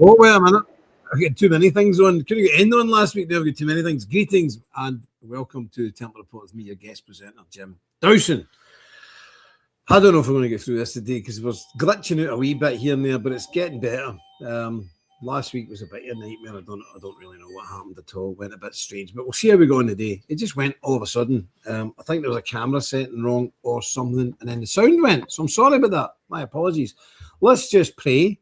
Oh, wait a minute. I get too many things on. Couldn't get end on last week. I've got too many things. Greetings and welcome to Temple Report with me, your guest presenter, Jim Dawson. I don't know if we're going to get through this today because we're glitching out a wee bit here and there, but it's getting better. Last week was a bit of a nightmare. I don't really know what happened at all. Went a bit strange, but we'll see how we go on today. It just went all of a sudden. I think there was a camera setting wrong or something, and then the sound went. So I'm sorry about that. My apologies. Let's just pray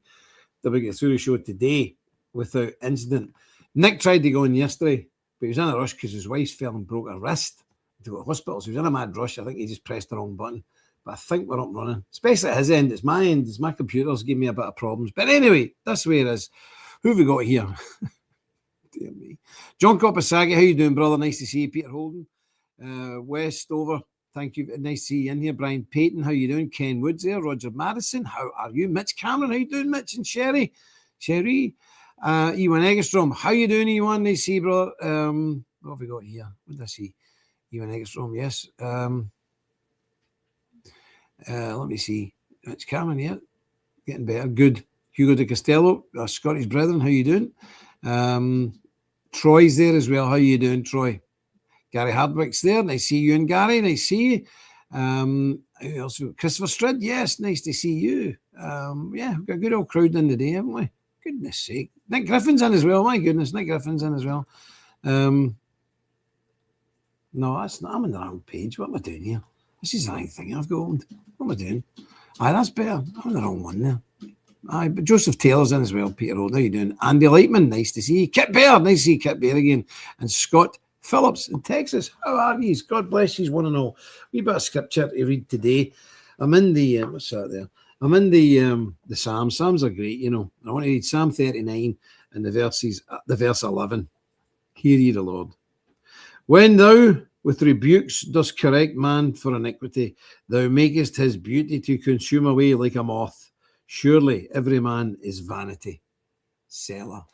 that we get through the show today without incident. Nick tried to go on yesterday, but he was in a rush because his wife fell and broke her wrist to go to hospital. So he was in a mad rush. I think he just pressed the wrong button. But I think we're up and running, especially at his end. It's my end. It's my computer's giving me a bit of problems. But anyway, that's the way it is. Who have we got here? Dear me. John Kopasagi, how you doing, brother? Nice to see you. Peter Holden. Westover, thank you. Nice to see you in here. Brian Payton, how you doing? Ken Woods there. Roger Madison, how are you? Mitch Cameron, how you doing, Mitch and Sherry? Ewan Eggerstrom, how you doing, Ewan? Nice to see you, brother. What have we got here? What did I see? Ewan Eggerstrom, yes. Let me see. Mitch Cameron, yeah. Getting better. Good. Hugo de Castello, Scottish brethren, how you doing? Troy's there as well. How you doing, Troy? Gary Hardwick's there. Nice to see you and Gary. Nice to see you. Who else? Christopher Strid, yes. Nice to see you. Yeah, we've got a good old crowd in today, haven't we? Goodness sake. Nick Griffin's in as well. My goodness, Nick Griffin's in as well. No, that's not. I'm on the wrong page. What am I doing here? This is the right thing I've got opened. What am I doing? Aye, that's better. I'm on the wrong one there. Aye, but Joseph Taylor's in as well. Peter Road, how you doing? Andy Lightman, nice to see you. Kit Bear, nice to see Kit Bear again. And Scott Phillips in Texas. How are you? God bless you, one and all. We bit of scripture to read today. I'm in the what's that there? I'm in the Psalms. Psalms are great, you know. I want to read Psalm 39 and the verse 11. Hear ye the Lord. When thou with rebukes dost correct man for iniquity, thou makest his beauty to consume away like a moth. Surely every man is vanity. Selah.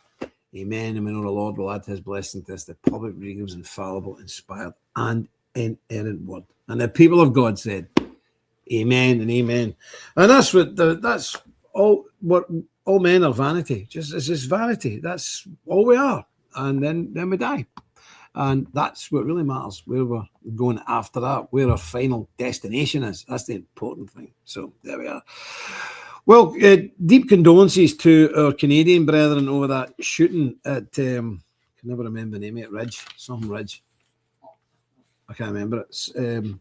Amen. And we know the Lord will add his blessing to us. The public reading was infallible, inspired, and inerrant word. And the people of God said, amen and amen. And that's what that's all what all men are vanity. It's just vanity. That's all we are. And then we die. And that's what really matters, where we're going after that, where our final destination is. That's the important thing. So there we are. Well, deep condolences to our Canadian brethren over that shooting at, I can never remember the name of it, Ridge, some Ridge. I can't remember it.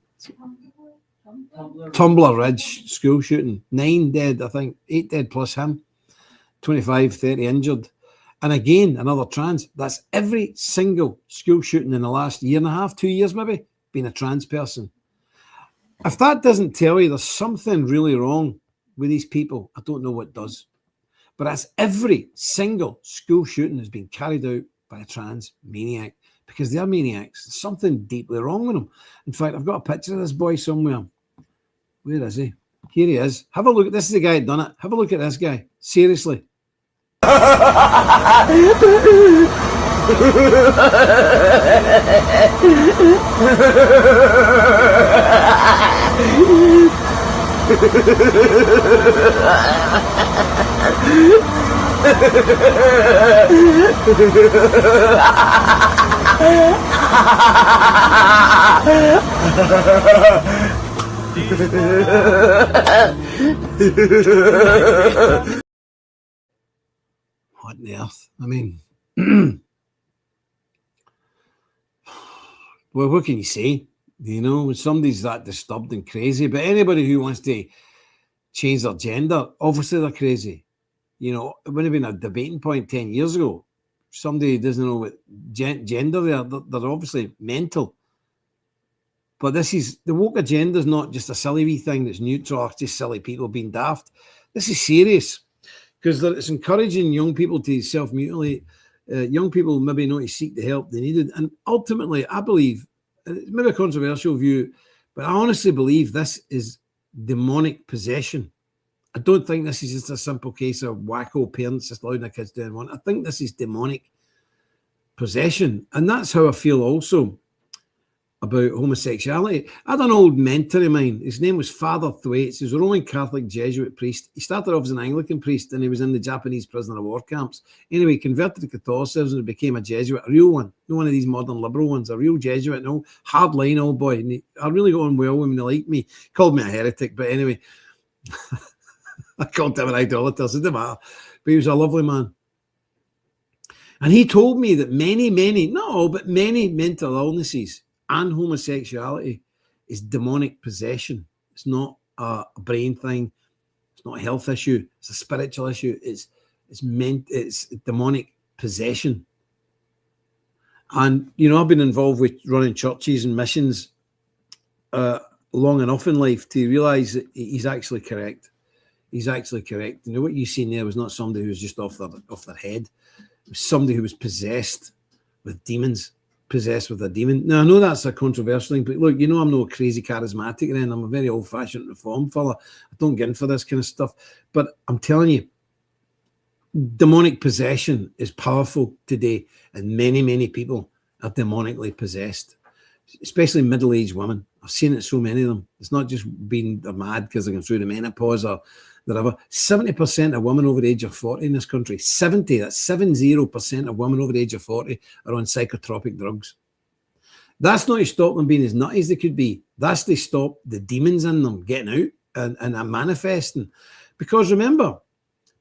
Tumbler Ridge school shooting. 9 dead, I think. 8 dead plus him. 25, 30 injured. And again, another trans. That's every single school shooting in the last year and a half, 2 years maybe, been a trans person. If that doesn't tell you there's something really wrong with these people, I don't know what does. But that's every single school shooting has been carried out by a trans maniac because they're maniacs. There's something deeply wrong with them. In fact, I've got a picture of this boy somewhere. Where is he? Here he is. Have a look. This is the guy that done it. Have a look at this guy. Seriously. What on earth? I mean, well, what can you say? You know, when somebody's that disturbed and crazy, but anybody who wants to change their gender, obviously they're crazy. You know, it would have been a debating point 10 years ago. Somebody doesn't know what gender they're obviously mental. But this is, the woke agenda is not just a silly wee thing that's neutral, it's just silly people being daft. This is serious because it's encouraging young people to self-mutilate. Young people maybe not to seek the help they needed. And ultimately, I believe, it's maybe a controversial view, but I honestly believe this is demonic possession. I don't think this is just a simple case of wacko parents just allowing their kids doing one. I think this is demonic possession. And that's how I feel also about homosexuality. I had an old mentor of mine. His name was Father Thwaites. He was a Roman Catholic Jesuit priest. He started off as an Anglican priest, and he was in the Japanese prisoner of war camps. Anyway, he converted to Catholicism and became a Jesuit, a real one, not one of these modern liberal ones, a real Jesuit, no, hard line old boy. And I really got on well with him. He liked me. He called me a heretic, but anyway, I called him an idolater, so it didn't matter. But he was a lovely man. And he told me that many mental illnesses and homosexuality is demonic possession. It's not a brain thing. It's not a health issue. It's a spiritual issue. It's demonic possession. And, you know, I've been involved with running churches and missions long enough in life to realize that he's actually correct. He's actually correct. You know, what you seen there was not somebody who was just off their head. It was somebody who was possessed with demons. Possessed with a demon. Now, I know that's a controversial thing, but look, you know, I'm no crazy charismatic then. I'm a very old-fashioned reform fella. I don't get in for this kind of stuff. But I'm telling you, demonic possession is powerful today, and many people are demonically possessed, especially middle-aged women. I've seen it, so many of them. It's not just being they're mad because they're going through the menopause or whatever. 70% of women over the age of 40 in this country, that's 70% of women over the age of 40 are on psychotropic drugs. That's not to stop them being as nutty as they could be. That's to stop the demons in them getting out and manifesting. Because remember,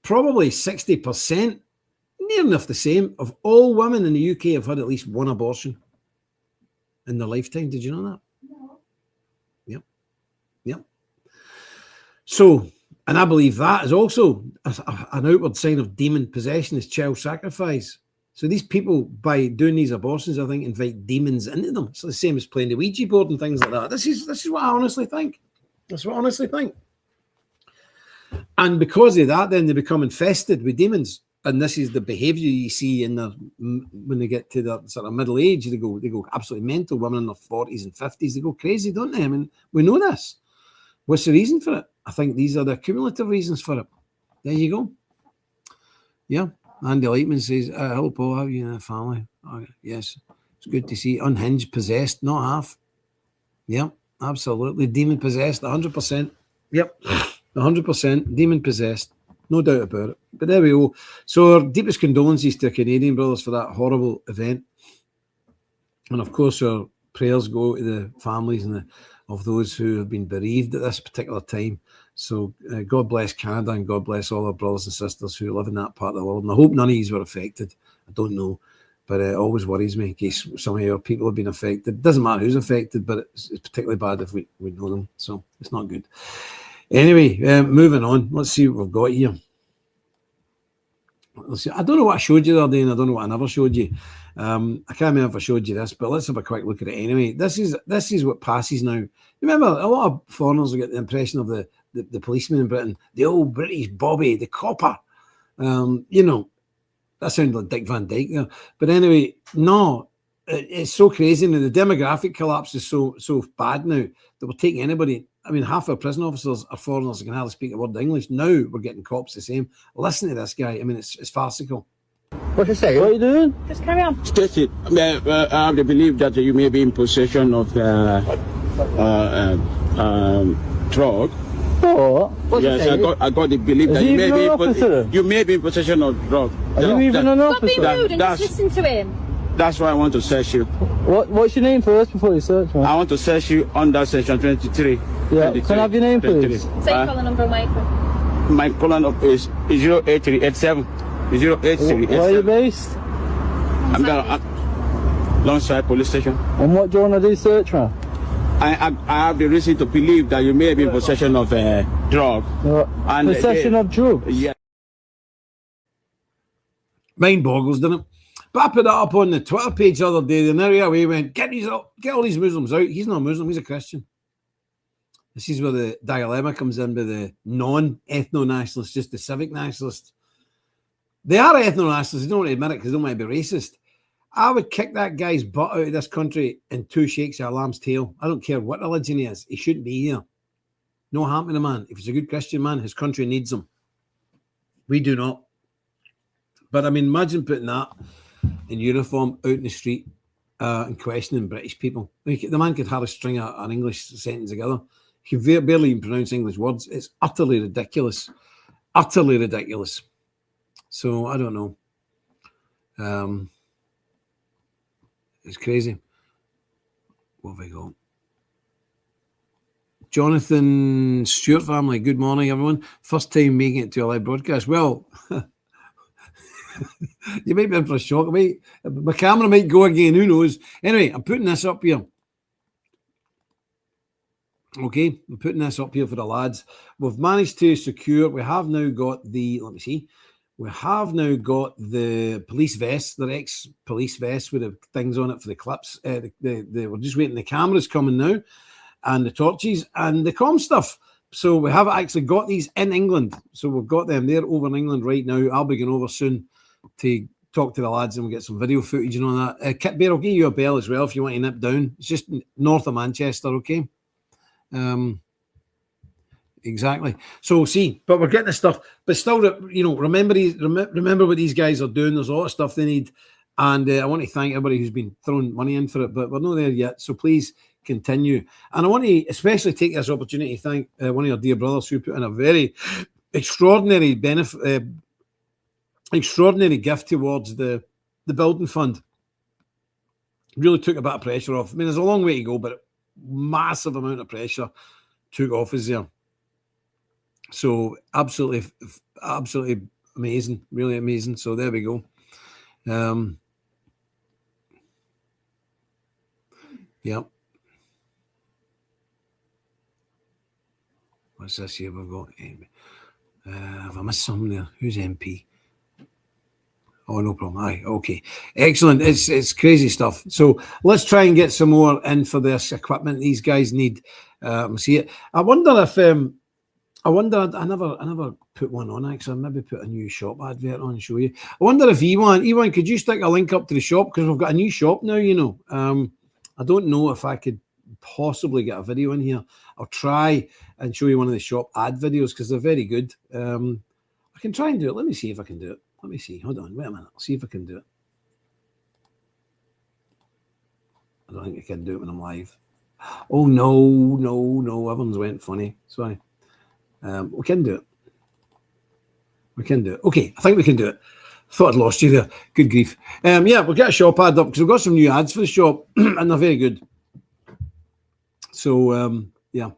probably 60%, near enough the same, of all women in the UK have had at least one abortion in their lifetime. Did you know that? No. Yep. So, and I believe that is also an outward sign of demon possession, is child sacrifice. So these people, by doing these abortions, I think, invite demons into them. It's the same as playing the Ouija board and things like that. This is what I honestly think. That's what I honestly think. And because of that, then they become infested with demons. And this is the behaviour you see in when they get to the sort of middle age. They go absolutely mental. Women in their 40s and 50s, they go crazy, don't they? I mean, we know this. What's the reason for it? I think these are the cumulative reasons for it. There you go. Yeah. Andy Lightman says, hello, Paul, how are you in the family? Oh, yes. It's good to see. Unhinged, possessed, not half. Yeah, absolutely. Demon possessed, 100%. Yep, 100%. Demon possessed. No doubt about it. But there we go. So our deepest condolences to our Canadian brothers for that horrible event. And of course, our prayers go to the families of those who have been bereaved at this particular time. So God bless Canada, and God bless all our brothers and sisters who live in that part of the world. And I hope none of these were affected. I don't know. But it always worries me in case some of your people have been affected. It doesn't matter who's affected, but it's particularly bad if we know them. So it's not good. Anyway, moving on. Let's see what we've got here. Let's see. I don't know what I showed you the other day, and I don't know what I never showed you. I can't remember if I showed you this, but let's have a quick look at it anyway. This is what passes now. Remember, a lot of foreigners will get the impression of the policeman in Britain, the old British Bobby, the copper. You know, that sounded like Dick Van Dyke there. But anyway, no, it's so crazy now. The demographic collapse is so bad now that we're taking anybody. I mean, half our prison officers are foreigners that can hardly speak a word of English. Now we're getting cops the same. Listen to this guy. I mean, it's farcical. What you saying? What are you doing? Just carry on. Stacy, I have the belief that you may be in possession of drug. What? Yes, I got the belief that you may be in possession of drug. Are you even an officer? Stop being rude and just listen to him. That's why I want to search you. What's your name first before you search me? I want to search you under section 23. Yeah, 23, can I have your name, please? Say your calling number, Michael. My calling number is 08387. 08387. Where are you based? I'm down Longside Police Station. And what do you want to do search me? I have the reason to believe that you may be in possession of drug. And possession of drug? Yeah. Mind boggles, doesn't it? But I put that up on the Twitter page the other day. And there we went, get all these Muslims out. He's not a Muslim, he's a Christian. This is where the dilemma comes in with the non-ethno-nationalists, just the civic nationalists. They are ethno-nationalists. They don't want to admit it because they don't want to be racist. I would kick that guy's butt out of this country in 2 shakes of a lamb's tail. I don't care what religion he is. He shouldn't be here. No harm to the man. If he's a good Christian man, his country needs him. We do not. But I mean, imagine putting that in uniform out in the street and questioning British people. Like, the man could hardly string an English sentence together. He can barely even pronounce English words. It's utterly ridiculous. Utterly ridiculous. So I don't know. It's crazy. What have I got? Jonathan Stewart family, good morning, everyone. First time making it to a live broadcast. Well, you might be in for a shock. My camera might go again, who knows? Anyway, I'm putting this up here. Okay, I'm putting this up here for the lads. We've managed to secure, we have now got the, let me see, we have now got the police vests, the ex-police vests with the things on it for the clips. We're just waiting, the cameras coming now, and the torches, and the comm stuff. So we have actually got these in England. So we've got them there over in England right now. I'll be going over soon to talk to the lads and we'll get some video footage and all that. Kit Bear, I'll give you a bell as well if you want to nip down. It's just north of Manchester, okay? Exactly. So see, but we're getting the stuff, but still, remember what these guys are doing. There's a lot of stuff they need, and I want to thank everybody who's been throwing money in for it, but we're not there yet. So please continue. And I want to especially take this opportunity to thank one of your dear brothers who put in a very extraordinary extraordinary gift towards the building fund. Really took a bit of pressure off. I mean, there's a long way to go, but massive amount of pressure took off us there. So absolutely amazing, really amazing. So there we go. Yeah. What's this here? We've got. Have I missed something there? Who's MP? Oh, no problem. Aye, okay. Excellent. It's crazy stuff. So let's try and get some more in for this equipment these guys need. See it. I wonder if I never put one on, actually. I maybe put a new shop advert on and show you. I wonder if Ewan, could you stick a link up to the shop? Because we've got a new shop now, you know. I don't know if I could possibly get a video in here. I'll try and show you one of the shop ad videos because they're very good. I can try and do it. Let me see if I can do it. Let me see. Hold on. Wait a minute. I'll see if I can do it. I don't think I can do it when I'm live. Oh, no. Everyone's went funny. Sorry. We can do it. We can do it. Okay, I think we can do it. Thought I'd lost you there. Good grief. Yeah, we'll get a shop ad up because we've got some new ads for the shop and they're very good. So, yeah.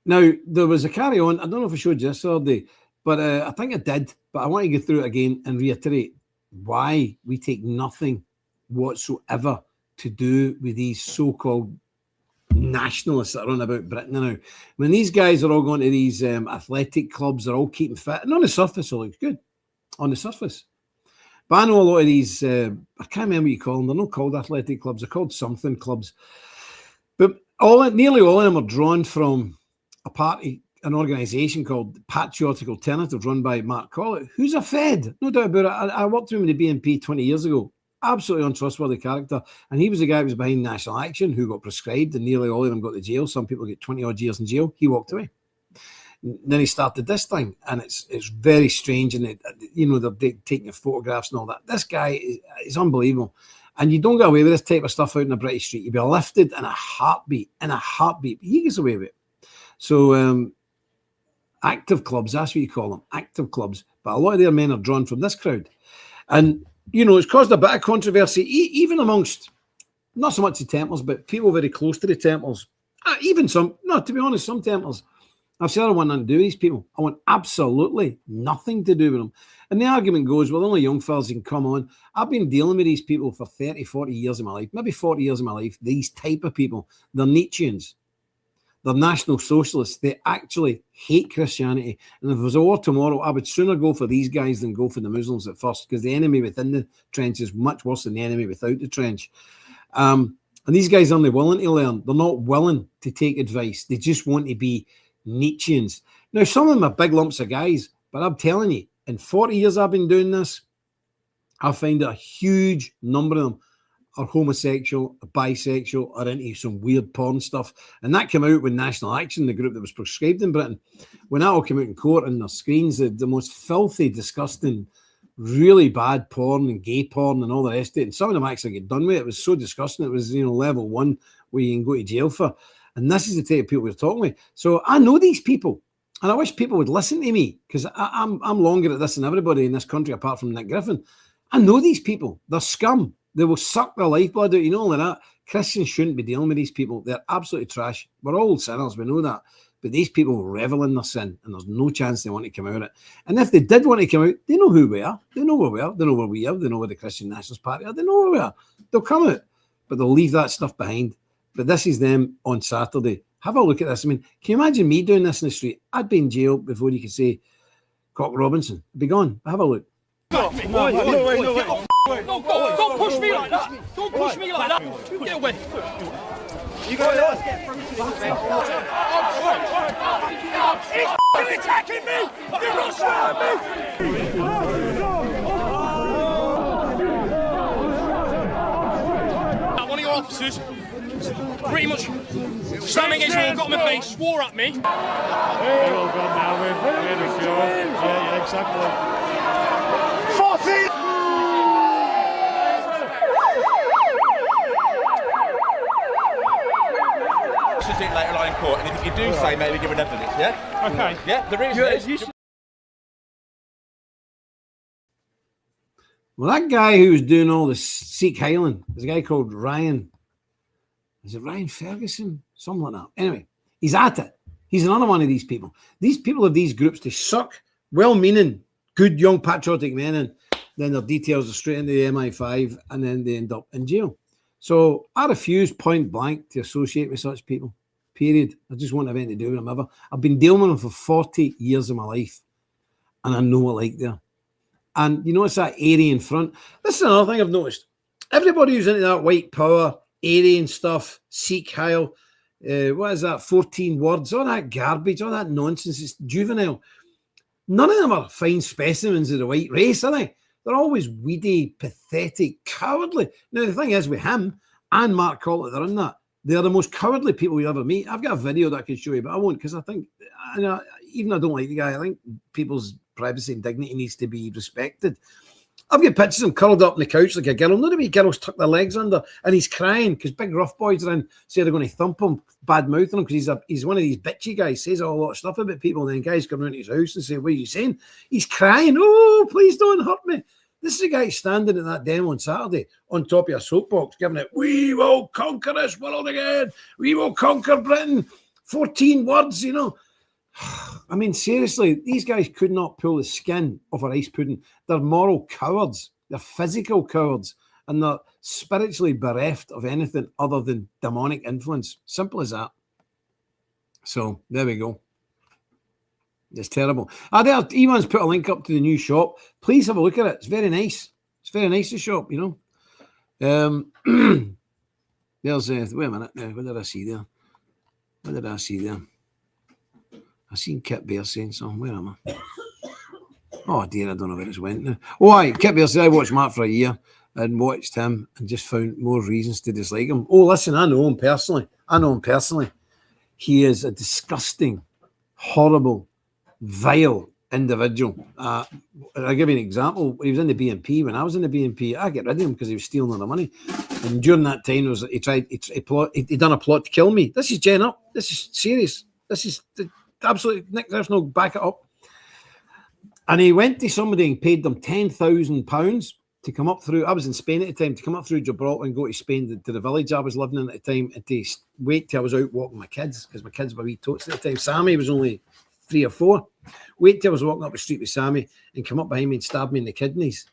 Now, there was a carry on. I don't know if I showed you this the other day, but I think I did. But I want to go through it again and reiterate why we take nothing whatsoever to do with these so-called nationalists that are on about Britain now. When these guys are all going to these athletic clubs, they're all keeping fit, and on the surface it looks good. On the surface. But I know a lot of these, I can't remember what you call them, they're not called athletic clubs, they're called something clubs. But nearly all of them are drawn from a party, an organisation called Patriotic Alternative run by Mark Collett, who's a Fed, no doubt about it. I worked with him in the BNP 20 years ago. Absolutely untrustworthy character. And he was the guy who was behind National Action who got prescribed, and nearly all of them got to jail. Some people get 20 odd years in jail. He walked away. Then he started this thing, and it's very strange. And they're taking photographs and all that. This guy is unbelievable. And you don't get away with this type of stuff out in the British street. You'd be lifted in a heartbeat. He gets away with it. So active clubs, that's what you call them, active clubs. But a lot of their men are drawn from this crowd. And it's caused a bit of controversy, even amongst, not so much the Templars, but people very close to the Templars. Even some, no, to be honest, some Templars. I've said I want nothing to do with these people. I want absolutely nothing to do with them. And the argument goes, well, only young fellas can come on. I've been dealing with these people for 30, 40 years of my life, maybe 40 years of my life. These type of people, they're Nietzscheans. They're National Socialists. They actually hate Christianity. And if there was a war tomorrow, I would sooner go for these guys than go for the Muslims at first, because the enemy within the trench is much worse than the enemy without the trench. And these guys aren't willing to learn. They're not willing to take advice. They just want to be Nietzscheans. Now, some of them are big lumps of guys, but I'm telling you, in 40 years I've been doing this, I find that a huge number of them are homosexual, or bisexual, or into some weird porn stuff. And that came out when National Action, the group that was prescribed in Britain, when that all came out in court and their screens, the most filthy, disgusting really bad porn and gay porn and all the rest of it. And some of them actually get done with it. It was so disgusting. It was, level 1 where you can go to jail for. And this is the type of people we're talking with. So I know these people. And I wish people would listen to me, because I'm longer at this than everybody in this country apart from Nick Griffin. I know these people. They're scum. They will suck their lifeblood out. All of that. Christians shouldn't be dealing with these people. They're absolutely trash. We're all sinners. We know that. But these people revel in their sin, and there's no chance they want to come out of it. And if they did want to come out, they know who we are. They know where we are. They know where we are. They know where the Christian Nationalist Party are. They know where we are. They'll come out, but they'll leave that stuff behind. But this is them on Saturday. Have a look at this. I mean, can you imagine me doing this in the street? I'd be in jail before you could say Cock Robinson. I'd be gone. Have a look. No, don't push me like that. Don't push me like that. Get away. You got to get through to He's attacking me. You're not shouting me. One of your officers pretty much standing against me and got in my face, swore at me. They're all gone now, we're sure. Yeah, exactly. 14! It later on in court, and if you do say, maybe give an evidence, yeah? Okay. Yeah, the reason is... Well, that guy who was doing all this Sikh Highland, there's a guy called Ryan. Is it Ryan Ferguson? Something like that. Anyway, he's at it. He's another one of these people. These people of these groups, they suck well-meaning, good, young, patriotic men, and then their details are straight into the MI5, and then they end up in jail. So I refuse point blank to associate with such people, period. I just won't have anything to do with them ever. I've been dealing with them for 40 years of my life, and I know what like there. And you notice that Aryan front. This is another thing I've noticed. Everybody who's into that white power, Aryan stuff, Sikh Heil, what is that, 14 words, all that garbage, all that nonsense, it's juvenile. None of them are fine specimens of the white race, are they? They're always weedy, pathetic, cowardly. Now, the thing is with him and Mark Collett, they're in that. They're the most cowardly people you ever meet. I've got a video that I can show you, but I won't, because I think, even I don't like the guy, I think people's privacy and dignity needs to be respected. I've got pictures of him curled up on the couch like a girl. None of me girls tuck their legs under, and he's crying because big rough boys are in, say they're going to thump him, bad mouthing him, because he's one of these bitchy guys, says a lot of stuff about people, and then guys come around to his house and say, what are you saying? He's crying, oh, please don't hurt me. This is a guy standing at that demo on Saturday on top of a soapbox, giving it, we will conquer this world again. We will conquer Britain. 14 words, I mean, seriously, these guys could not pull the skin off a rice pudding. They're moral cowards. They're physical cowards. And they're spiritually bereft of anything other than demonic influence. Simple as that. So, there we go. It's terrible. Ewan's put a link up to the new shop. Please have a look at it. It's very nice. It's very nice, the shop, There's, wait a minute now. What did I see there? I seen Kit Bear saying something. Where am I? Oh dear, I don't know where it's went now. Oh, aye, Kit Bear said I watched Mark for a year and watched him and just found more reasons to dislike him. Oh, listen, I know him personally. He is a disgusting, horrible, vile individual. I'll give you an example. He was in the BNP. When I was in the BNP, I get rid of him because he was stealing all the money. And during that time, he done a plot to kill me. This is Jen up. This is serious. This is absolutely, Nick Griffin will back it up. And he went to somebody and paid them £10,000 to come up through. I was in Spain at the time, to come up through Gibraltar and go to Spain, to the village I was living in at the time, and to wait till I was out walking my kids, because my kids were wee totes at the time. Sammy was only 3 or 4. Wait till I was walking up the street with Sammy and come up behind me and stab me in the kidneys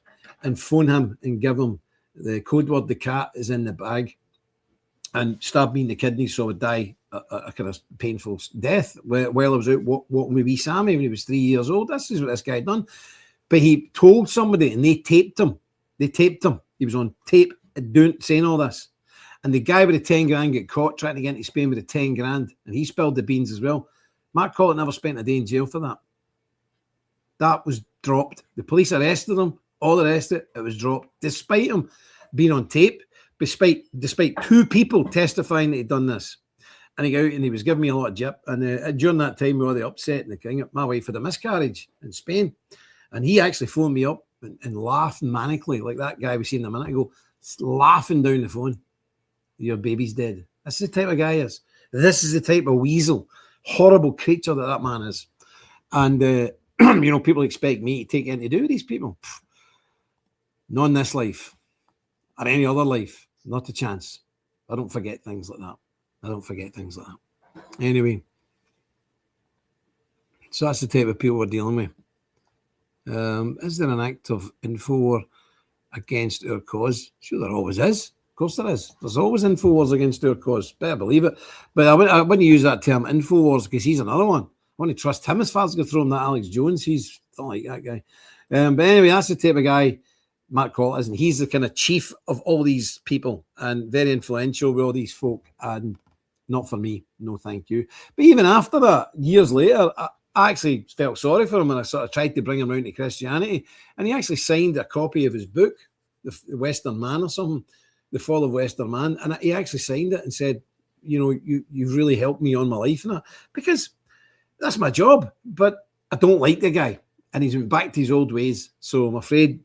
and phone him and give him the code word, the cat is in the bag, and stab me in the kidneys so I would die a kind of painful death while I was out walking with wee Sammy when he was 3 years old. This is what this guy had done. But he told somebody and they taped him. He was on tape saying all this. And the guy with the 10 grand got caught trying to get into Spain with the 10 grand. And he spilled the beans as well. Mark Collett never spent a day in jail for that. That was dropped. The police arrested him. All the rest of it was dropped. Despite him being on tape, despite 2 people testifying that he'd done this. And he got out and he was giving me a lot of jip. And during that time, we were the upset and the king, my wife had a miscarriage in Spain. And he actually phoned me up and laugh manically like that guy we seen a minute ago, laughing down the phone. Your baby's dead. That's the type of guy he is. This is the type of weasel, horrible creature that man is. And, people expect me to take anything to do with these people. Not in this life or any other life. Not a chance. I don't forget things like that. Anyway, so that's the type of people we're dealing with. Is there an active info war against our cause? Sure, there always is. Of course there is. There's always info wars against our cause. Better believe it. But I wouldn't use that term info wars because he's another one. I wouldn't trust him as far as I could throw him that Alex Jones. He's not like that guy. But anyway, that's the type of guy Matt Call is, and he's the kind of chief of all these people and very influential with all these folk. And not for me. No, thank you. But even after that, years later, I actually felt sorry for him and I sort of tried to bring him around to Christianity. And he actually signed a copy of his book, The Western Man or something, The Fall of Western Man. And he actually signed it and said, you've really helped me on my life and that. Because that's my job. But I don't like the guy. And he's back to his old ways. So I'm afraid,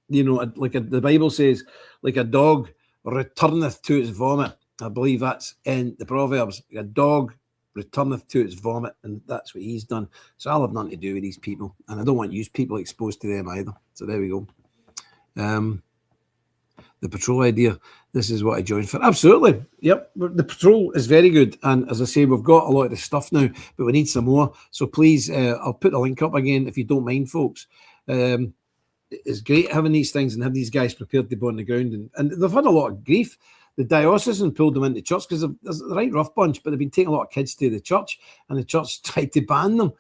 the Bible says, like a dog returneth to its vomit. I believe that's in the Proverbs. A dog returneth to its vomit, and that's what he's done. So I'll have nothing to do with these people, and I don't want you people exposed to them either. So there we go. The patrol idea. This is what I joined for. Absolutely. Yep. The patrol is very good. And as I say, we've got a lot of the stuff now, but we need some more. So please, I'll put the link up again if you don't mind, folks. It's great having these things and have these guys prepared to go on the ground. And they've had a lot of grief. The diocesan pulled them into church because there's a right rough bunch, but they've been taking a lot of kids to the church and the church tried to ban them.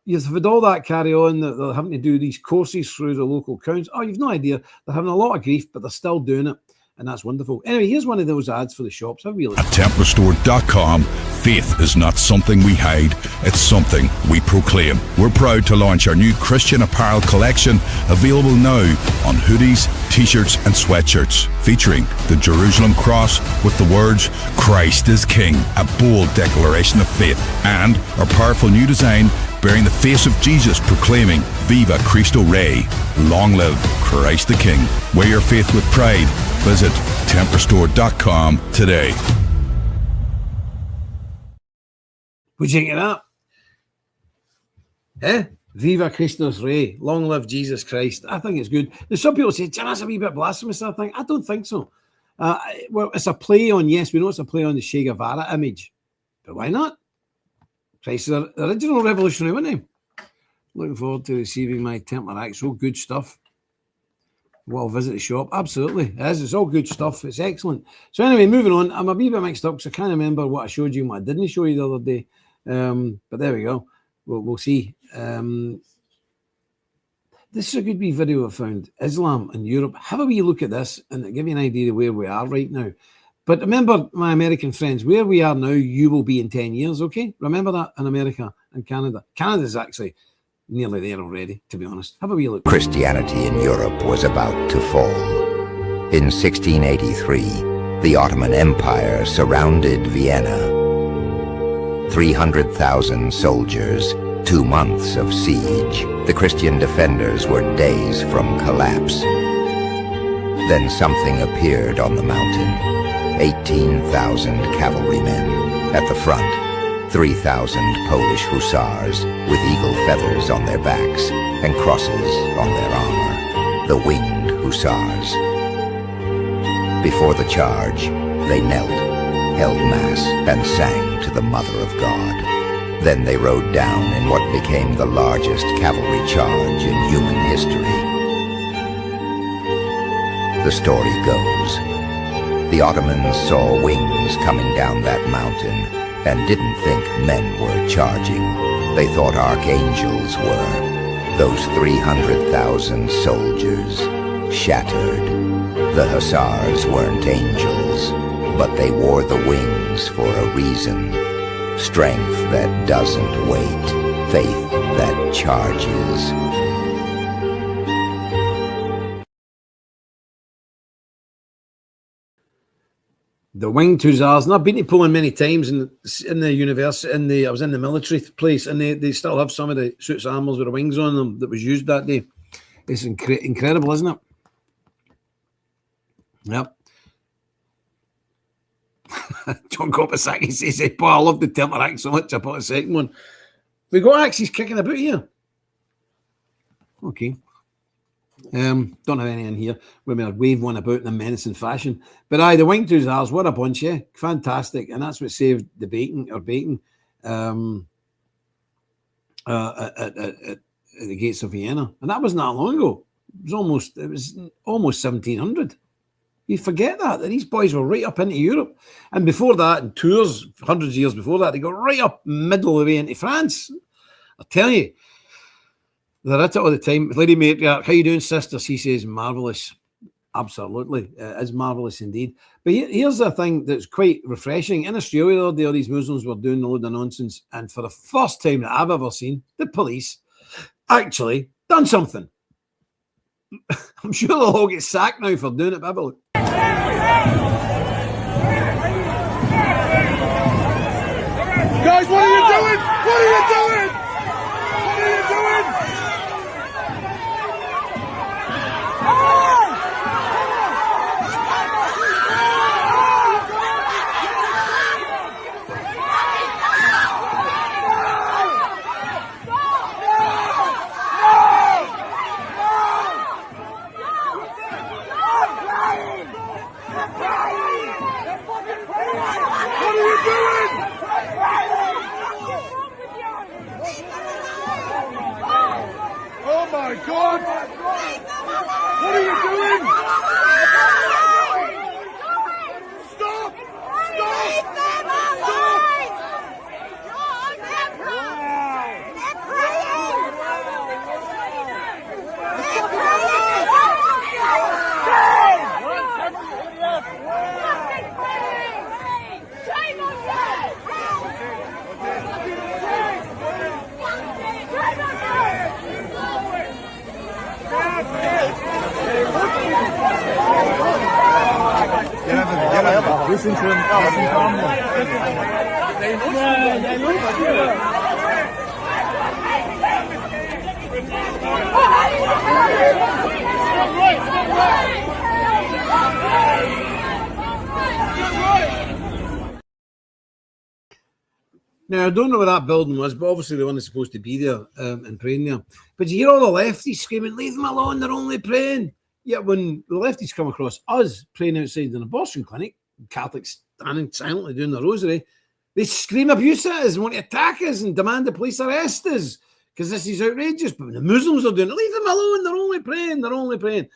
You've had all that carry on, that they're having to do these courses through the local council. Oh, you've no idea. They're having a lot of grief, but they're still doing it. And that's wonderful. Anyway, here's one of those ads for the shops. At TemplarStore.com, faith is not something we hide, it's something we proclaim. We're proud to launch our new Christian apparel collection, available now on hoodies, t-shirts and sweatshirts, featuring the Jerusalem cross with the words, Christ is King, a bold declaration of faith, and our powerful new design bearing the face of Jesus, proclaiming, Viva Cristo Rey, long live Christ the King. Wear your faith with pride. Visit TemplarStore.com today. What'd you think of that? Viva Christus Rey, long live Jesus Christ. I think it's good. There's some people say, that's a wee bit blasphemous, I think. I don't think so. Well, it's a play on, yes, we know it's a play on the Che Guevara image, but why not? Christ is the original revolutionary, wasn't he? Looking forward to receiving my Templar Axe. So good stuff. Well, visit the shop. Absolutely. It is. It's all good stuff. It's excellent. So anyway, moving on. I'm a wee bit mixed up because I can't remember what I showed you and what I didn't show you the other day. But there we go. We'll see. This is a good wee video I found. Islam in Europe. Have a wee look at this and it'll give you an idea of where we are right now. But remember, my American friends, where we are now, you will be in 10 years, okay? Remember that in America and Canada. Canada's actually nearly there already, to be honest. Have a wee look. Christianity in Europe was about to fall. In 1683, the Ottoman Empire surrounded Vienna. 300,000 soldiers, 2 months of siege. The Christian defenders were days from collapse. Then something appeared on the mountain. 18,000 cavalrymen at the front, 3,000 Polish hussars with eagle feathers on their backs and crosses on their armor, the winged hussars. Before the charge, they knelt, held mass, and sang to the Mother of God. Then they rode down in what became the largest cavalry charge in human history. The story goes, the Ottomans saw wings coming down that mountain and didn't think men were charging. They thought archangels were. Those 300,000 soldiers shattered. The hussars weren't angels, but they wore the wings for a reason. Strength that doesn't wait, faith that charges. The winged hussars, and I've been to Poland many times in the university, I was in the military place, and they still have some of the suits and armors with the wings on them that was used that day. It's incredible, isn't it? Yep. John Kopasaki says, "Boy, I love the Temeract so much. I put a second one." We got axes kicking about here. Okay. Don't have any in here. We may wave one about in a menacing fashion. But the Winged Hussars, what a bunch, yeah. Fantastic. And that's what saved the bacon at the gates of Vienna. And that wasn't that long ago. It was almost 1700. You forget that these boys were right up into Europe. And before that, in tours, hundreds of years before that, they got right up middle of the way into France. I tell you, they're at it all the time. Lady Matriarch, how you doing, sister? She says, marvellous. Absolutely. It's marvellous indeed. But here's the thing that's quite refreshing. In Australia, the other day, all these Muslims were doing a load of nonsense. And for the first time that I've ever seen, the police actually done something. I'm sure they'll all get sacked now for doing it, but have a look. Guys, what are you doing? What are you doing? What are you doing? Oh my God! What are you doing? Stop! Stop! Listen to him. Now, I don't know where that building was, but obviously the one that's supposed to be there and praying there. But you hear all the lefties screaming, "Leave them alone, they're only praying." Yet when the lefties come across us praying outside an abortion clinic, Catholics standing silently doing the rosary, they scream abuse at us and want to attack us and demand the police arrest us because this is outrageous. But when the Muslims are doing it, leave them alone, they're only praying, they're only praying.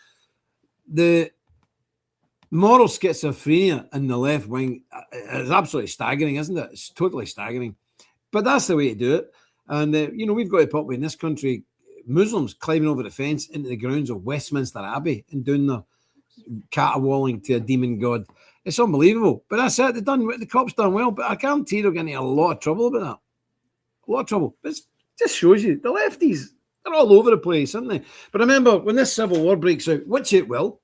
The moral schizophrenia in the left wing is absolutely staggering, isn't it? It's totally staggering. But that's the way to do it. And, we've got a problem in this country, Muslims climbing over the fence into the grounds of Westminster Abbey and doing their caterwauling to a demon god. It's unbelievable. But that's it. The cops done well. But I guarantee they're getting in a lot of trouble about that. A lot of trouble. But it just shows you, the lefties, they're all over the place, aren't they? But remember, when this civil war breaks out, which it will,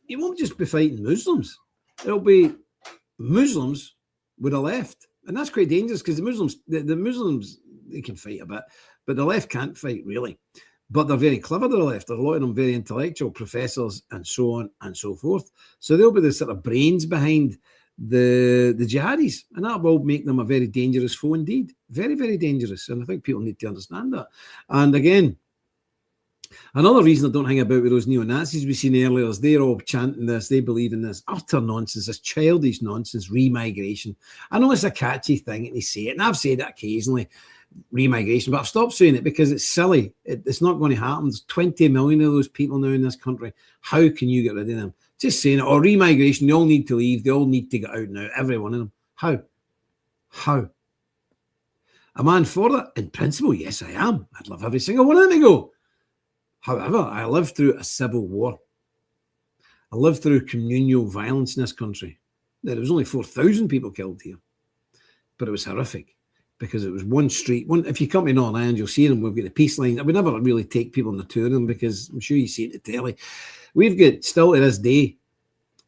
it won't just be fighting Muslims. It'll be Muslims with the left. And that's quite dangerous because the Muslims, they can fight a bit, but the left can't fight really. But they're very clever, the left. There are a lot of them very intellectual, professors and so on and so forth. So they'll be the sort of brains behind the jihadis. And that will make them a very dangerous foe indeed. Very, very dangerous. And I think people need to understand that. And again, another reason I don't hang about with those neo-Nazis we've seen earlier is they're all chanting this. They believe in this utter nonsense, this childish nonsense, remigration. I know it's a catchy thing and they say it, and I've said it occasionally, remigration, but I've stopped saying it because it's silly. It's not going to happen. There's 20 million of those people now in this country. How can you get rid of them? Just saying it. Or remigration, they all need to leave. They all need to get out now. Every one of them. How? Am I for that? In principle, yes, I am. I'd love every single one of them to go. However, I lived through a civil war. I lived through communal violence in this country. There was only 4,000 people killed here. But it was horrific because it was one street. If you come to Northern Ireland, you'll see them. We've got the peace line. We never really take people on the tour of them because I'm sure you see it at the telly. We've got, still to this day,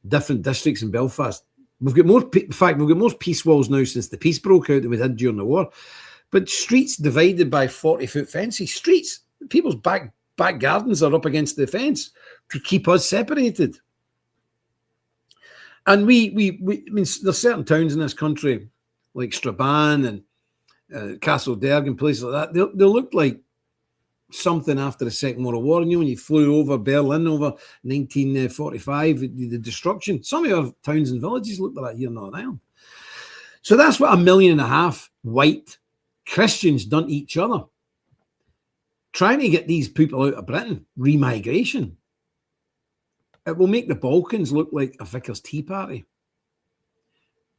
different districts in Belfast. We've got more, in fact, we've got more peace walls now since the peace broke out than we did during the war. But streets divided by 40-foot fences. Streets, people's back back gardens are up against the fence to keep us separated. And I mean, there's certain towns in this country, like Strabane and Castle Derg and places like that. They look like something after the Second World War. And when you flew over Berlin over 1945, the destruction. Some of our towns and villages look like that here in Northern Ireland. So that's what 1.5 million white Christians done to each other. Trying to get these people out of Britain, remigration. It will make the Balkans look like a Vickers Tea Party.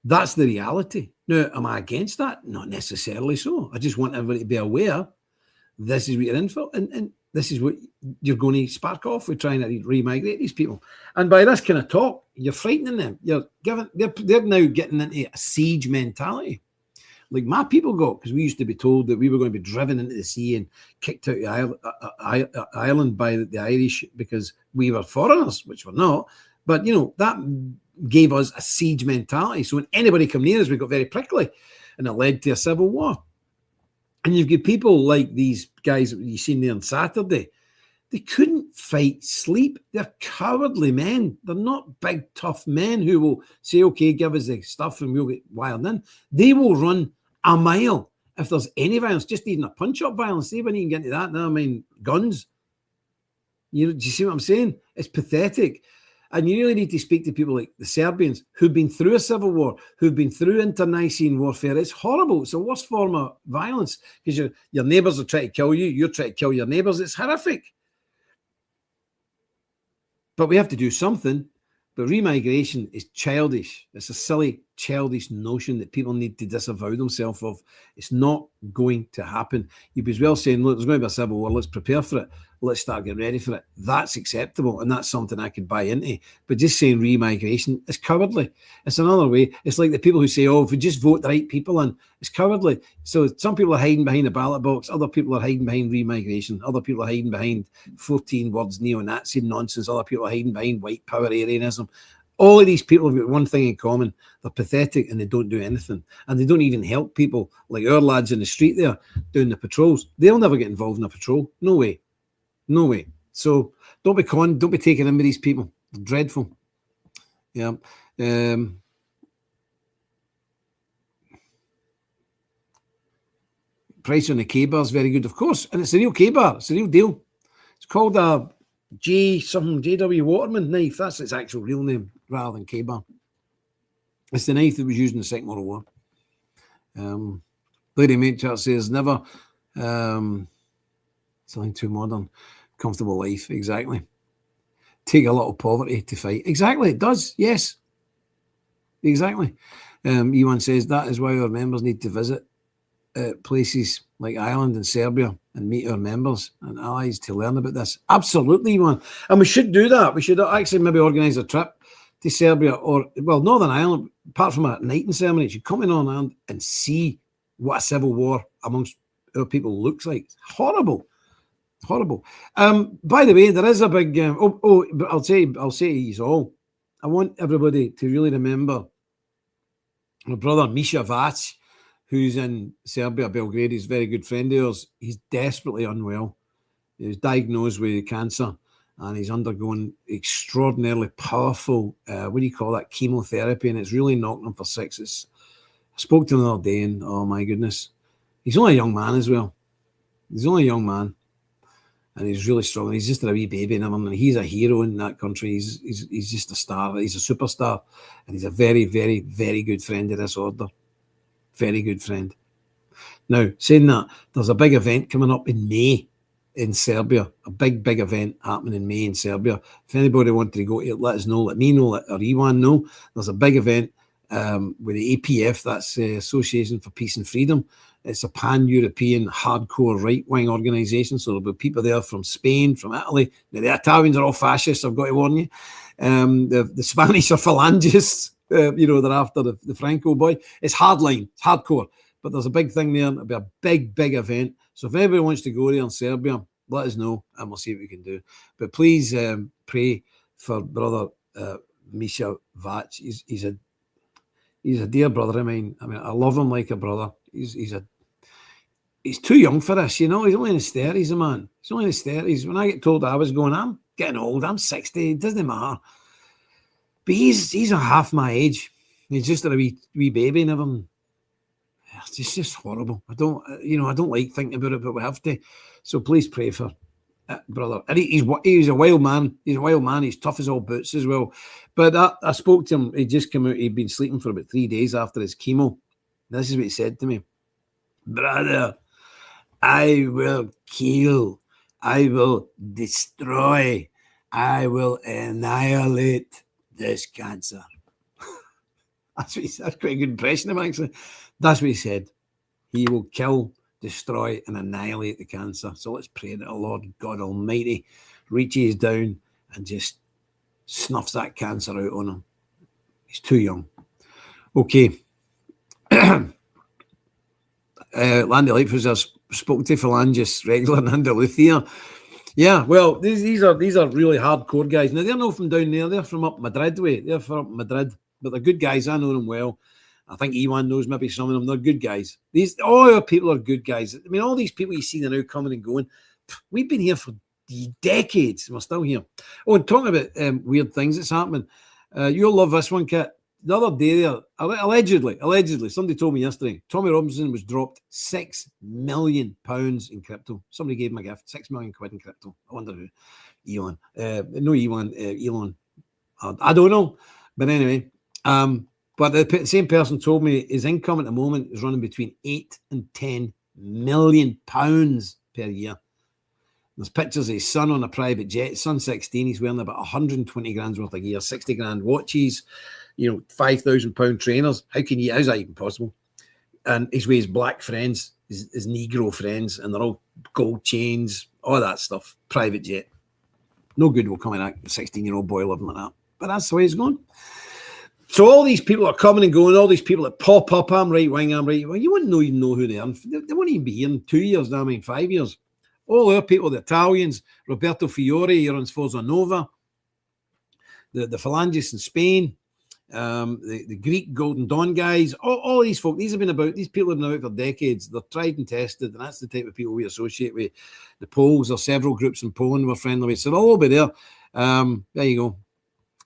That's the reality. Now, am I against that? Not necessarily so. I just want everybody to be aware this is what you're in for, and this is what you're going to spark off with trying to remigrate these people. And by this kind of talk, you're frightening them. They're now getting into a siege mentality. Like my people got, because we used to be told that we were going to be driven into the sea and kicked out of Ireland by the Irish because we were foreigners, which we're not. But, that gave us a siege mentality. So when anybody come near us, we got very prickly, and it led to a civil war. And you've got people like these guys that you seen there on Saturday. They couldn't fight sleep. They're cowardly men. They're not big, tough men who will say, okay, give us the stuff and we'll get wired in. They will run a mile if there's any violence, just even a punch-up violence. They wouldn't even get into that now. I mean, guns. Do you see what I'm saying? It's pathetic. And you really need to speak to people like the Serbians who've been through a civil war, who've been through internecine warfare. It's horrible. It's the worst form of violence because your neighbours are trying to kill you. You're trying to kill your neighbours. It's horrific. But we have to do something. But remigration is childish. It's a silly, childish notion that people need to disavow themselves of. It's not going to happen. You'd be as well saying, look, there's going to be a civil war. Let's prepare for it. Let's start getting ready for it. That's acceptable, and that's something I could buy into. But just saying remigration is cowardly. It's another way. It's like the people who say, oh, if we just vote the right people in, it's cowardly. So some people are hiding behind a ballot box. Other people are hiding behind remigration. Other people are hiding behind 14 words neo-Nazi nonsense. Other people are hiding behind white power Aryanism. All of these people have got one thing in common. They're pathetic and they don't do anything. And they don't even help people like our lads in the street there doing the patrols. They'll never get involved in a patrol. No way. No way. So don't be conned. Don't be taken in with these people. They're dreadful. Yeah. Price on the K-bar is very good, of course. And it's a real K-bar. It's a real deal. It's called a J.W. Waterman knife. That's its actual real name rather than K-bar. It's the knife that was used in the Second World War. Lady Maitchart says, never something too modern. Comfortable life, exactly. Take a lot of poverty to fight. Exactly, it does, yes. Exactly. Ewan says that is why our members need to visit places like Ireland and Serbia and meet our members and allies to learn about this. Absolutely, Ewan. And we should do that. We should actually maybe organise a trip to Serbia or, well, Northern Ireland, apart from a knighting ceremony. You should come in Northern Ireland and see what a civil war amongst our people looks like. It's horrible. Horrible. By the way, there is a big. But I'll say you all. I want everybody to really remember my brother Misha Vac, who's in Serbia, Belgrade. He's a very good friend of ours. He's desperately unwell. He was diagnosed with cancer, and he's undergoing extraordinarily powerful. What do you call that? Chemotherapy, and it's really knocked him for six. I spoke to him the other day, and oh my goodness, he's only a young man as well. He's only a young man. And he's really strong. He's just a wee baby and everything. He's a hero in that country. He's just a star. He's a superstar. And he's a very, very, very good friend of this order. Very good friend. Now, saying that, there's a big event coming up in May in Serbia. A big, big event happening in May in Serbia. If anybody wanted to go to it, let us know. Let me know, or Ewan know. There's a big event with the APF, that's the Association for Peace and Freedom. It's a pan-European hardcore right-wing organisation. So there'll be people there from Spain, from Italy. Now, the Italians are all fascists, I've got to warn you. The Spanish are phalangists. They're after the Franco boy. It's hardline, it's hardcore. But there's a big thing there. It'll be a big, big event. So if anybody wants to go there in Serbia, let us know and we'll see what we can do. But please pray for brother Misha Vac. He's a dear brother of mine. I mean, I love him like a brother. he's too young for this, you know. He's only in his 30s, the man. He's only in his 30s. When I get told I was going, I'm getting old. I'm 60. It doesn't matter. But he's a half my age. He's just a wee baby and everything. It's just horrible. I don't like thinking about it, but we have to. So please pray for brother. And he's a wild man. He's a wild man. He's tough as all boots as well. But I spoke to him. He just came out. He'd been sleeping for about 3 days after his chemo. This is what he said to me. Brother, I will kill. I will destroy. I will annihilate this cancer. That's what he said. That's quite a good impression of him, actually. That's what he said. He will kill, destroy, and annihilate the cancer. So let's pray that the Lord God Almighty reaches down and just snuffs that cancer out on him. He's too young. Okay. Landy Lightfoot has spoken to Phalanges regular and Duluth here. Yeah, well, these are really hardcore guys. Now, they're not from down there. They're from up Madrid way. They're from up Madrid. But they're good guys. I know them well. I think Ewan knows maybe some of them. They're good guys. All our people are good guys. I mean, all these people you see, they're now coming and going. We've been here for decades. We're still here. Oh, and talking about weird things that's happening. You'll love this one, Kit. The other day there, allegedly, somebody told me yesterday, Tommy Robinson was dropped £6 million in crypto. Somebody gave him a gift, £6 million in crypto. I wonder who. Elon. Elon. I don't know. But anyway, but the same person told me his income at the moment is running between £8 and £10 million per year. There's pictures of his son on a private jet. His son's 16. He's wearing about 120 grand's worth of gear, 60 grand watches, £5,000 trainers. How's that even possible? And he's with his black friends, his Negro friends, and they're all gold chains, all that stuff. Private jet. No good will come in that 16-year-old boy living like that. But that's the way it's going. So all these people are coming and going, all these people that pop up, I'm right wing, I'm right. Well, you wouldn't even know who they are. They won't even be here in 2 years, 5 years. All our people, the Italians, Roberto Fiore, you're on Sforza Nova, the Phalanges in Spain, the Greek Golden Dawn guys, all these folk, these people have been about for decades. They're tried and tested, and that's the type of people we associate with. The Poles, there are several groups in Poland we're friendly with, so they'll all be there. There you go.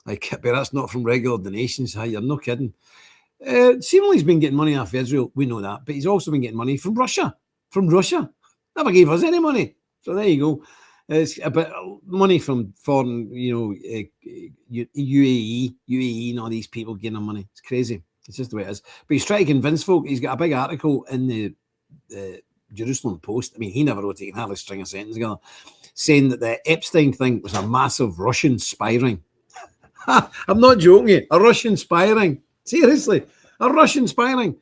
But that's not from regular donations. You're no kidding. Seemingly he's been getting money off Israel. We know that. But he's also been getting money from Russia. Never gave us any money. So there you go. It's about money from foreign, UAE and all these people getting him money. It's crazy. It's just the way it is. But he's trying to convince folk. He's got a big article in the Jerusalem Post. I mean, he never wrote it. He can hardly string a sentence together. Saying that the Epstein thing was a massive Russian spy ring. I'm not joking. A Russian spy ring. Seriously, a Russian spy ring.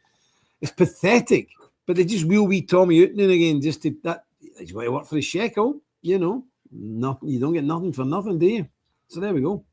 It's pathetic. But they just wheel wee Tommy out and again just to that. He's got to work for a shekel, Nothing. You don't get nothing for nothing, do you? So there we go.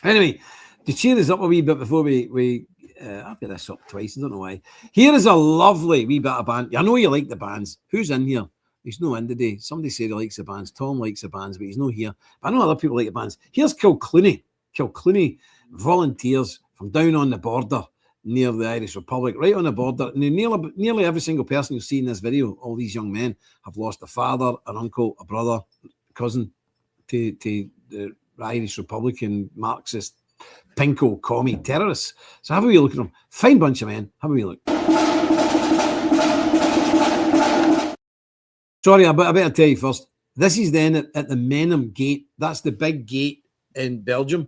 Anyway, to cheer us up a wee bit before we I've got this up twice. I don't know why. Here is a lovely wee bit of band. I know you like the bands. Who's in here? He's no in today. Somebody said he likes the bands. Tom likes the bands, but he's not here. But I know other people like the bands. Here's Kilclooney. Kilclooney volunteers from down on the border near the Irish Republic, right on the border. And nearly every single person you see in this video, all these young men have lost a father, an uncle, a brother, cousin to the Irish Republican Marxist pinko commie terrorists. So have a wee look at them. Fine bunch of men. Have a wee look. Sorry, I better tell you first. This is then at the Menem Gate. That's the big gate in Belgium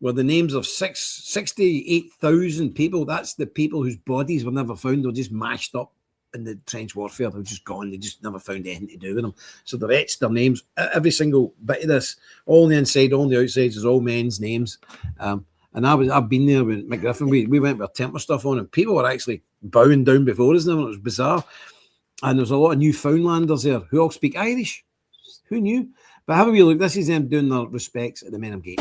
where the names of 68,000 people, that's the people whose bodies were never found. They were just mashed up in the trench warfare. They were just gone. They just never found anything to do with them. So they've etched their names. Every single bit of this, all on the inside, all on the outside, is all men's names. And I've been there with Mick Griffin. We went with our temper stuff on, and people were actually bowing down before us now, and it was bizarre. And there's a lot of Newfoundlanders there who all speak Irish. Who knew? But have a wee look. This is them doing their respects at the Menem Gate.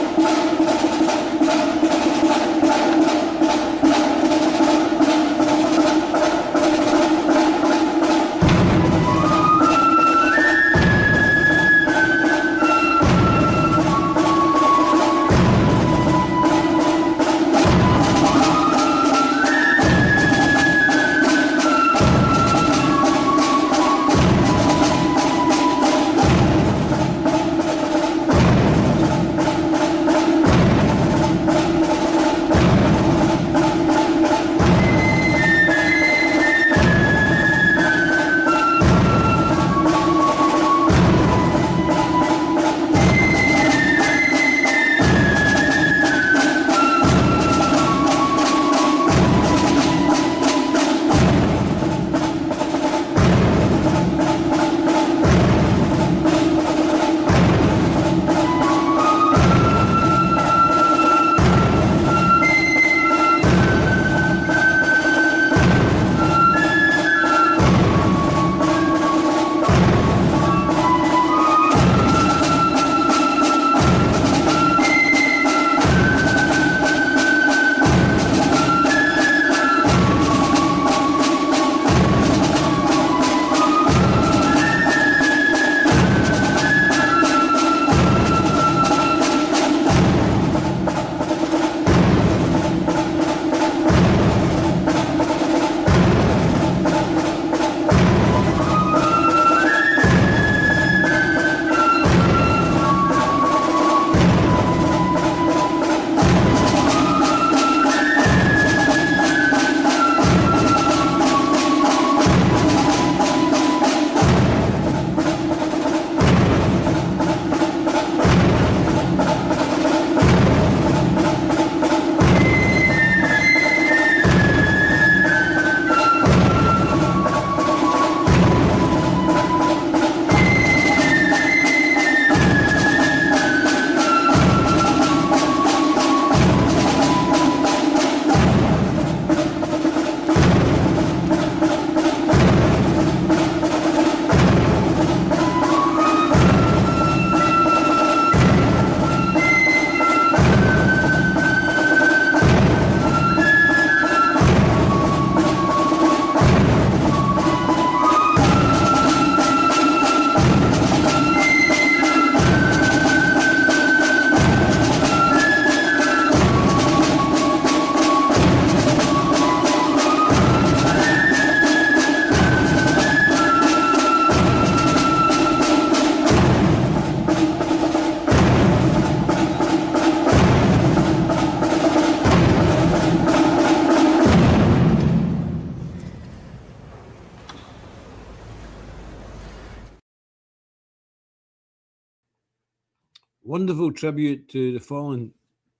Wonderful tribute to the fallen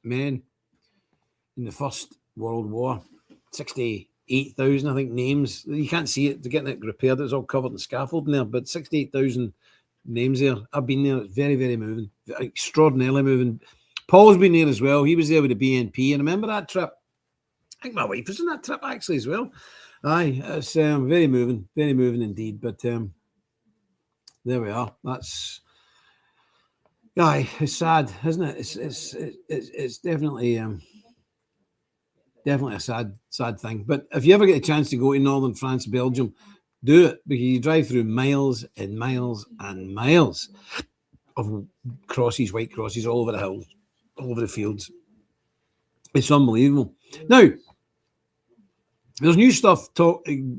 men in the First World War. 68,000, I think, names. You can't see it. They're getting it repaired. It's all covered in scaffolding there, but 68,000 names there. I've been there. It's very, very moving. Extraordinarily moving. Paul's been there as well. He was there with the BNP. And remember that trip? I think my wife was on that trip actually as well. Aye, it's very moving indeed. But there we are. That's, aye, it's sad, isn't it? It's definitely a sad thing. But if you ever get a chance to go to northern France, Belgium, do it, because you drive through miles and miles and miles of crosses, white crosses, all over the hills, all over the fields. It's unbelievable. Now, there's new stuff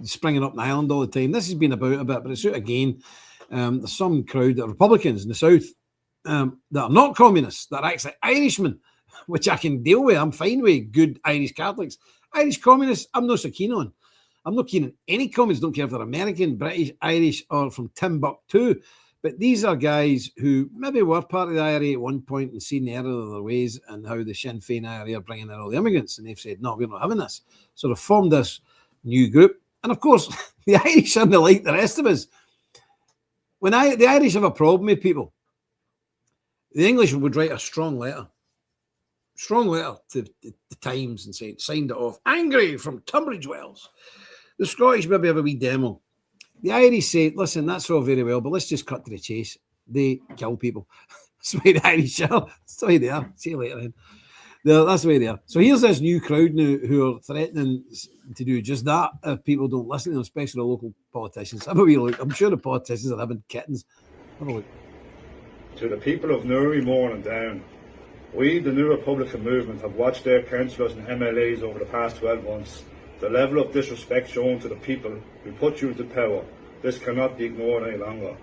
springing up in Ireland all the time. This has been about a bit, but it's out again. There's some crowd that are Republicans in the south that are not communists, that are actually Irishmen, which I can deal with. I'm fine with good Irish Catholics. Irish communists, I'm not so keen on. I'm not keen on any communists. Don't care if they're American, British, Irish, or from Timbuktu. But these are guys who maybe were part of the IRA at one point and seen the error of their ways and how the Sinn Féin IRA are bringing in all the immigrants. And they've said, no, we're not having this. So they've formed this new group. And of course, the Irish aren't like the rest of us. When the Irish have a problem with people, the English would write a strong letter to the Times and say, signed it off, angry from Tunbridge Wells. The Scottish maybe have a wee demo. The Irish say, listen, that's all very well, but let's just cut to the chase. They kill people. That's the way the Irish are. That's the way they are. See you later then. That's the way they are. So here's this new crowd now who are threatening to do just that if people don't listen to them, especially the local politicians. Have a wee look. I'm sure the politicians are having kittens. Have a look. To the people of Newry, Mourne and Down, we, the New Republican Movement, have watched their councillors and MLAs over the past 12 months. The level of disrespect shown to the people who put you into power, this cannot be ignored any longer.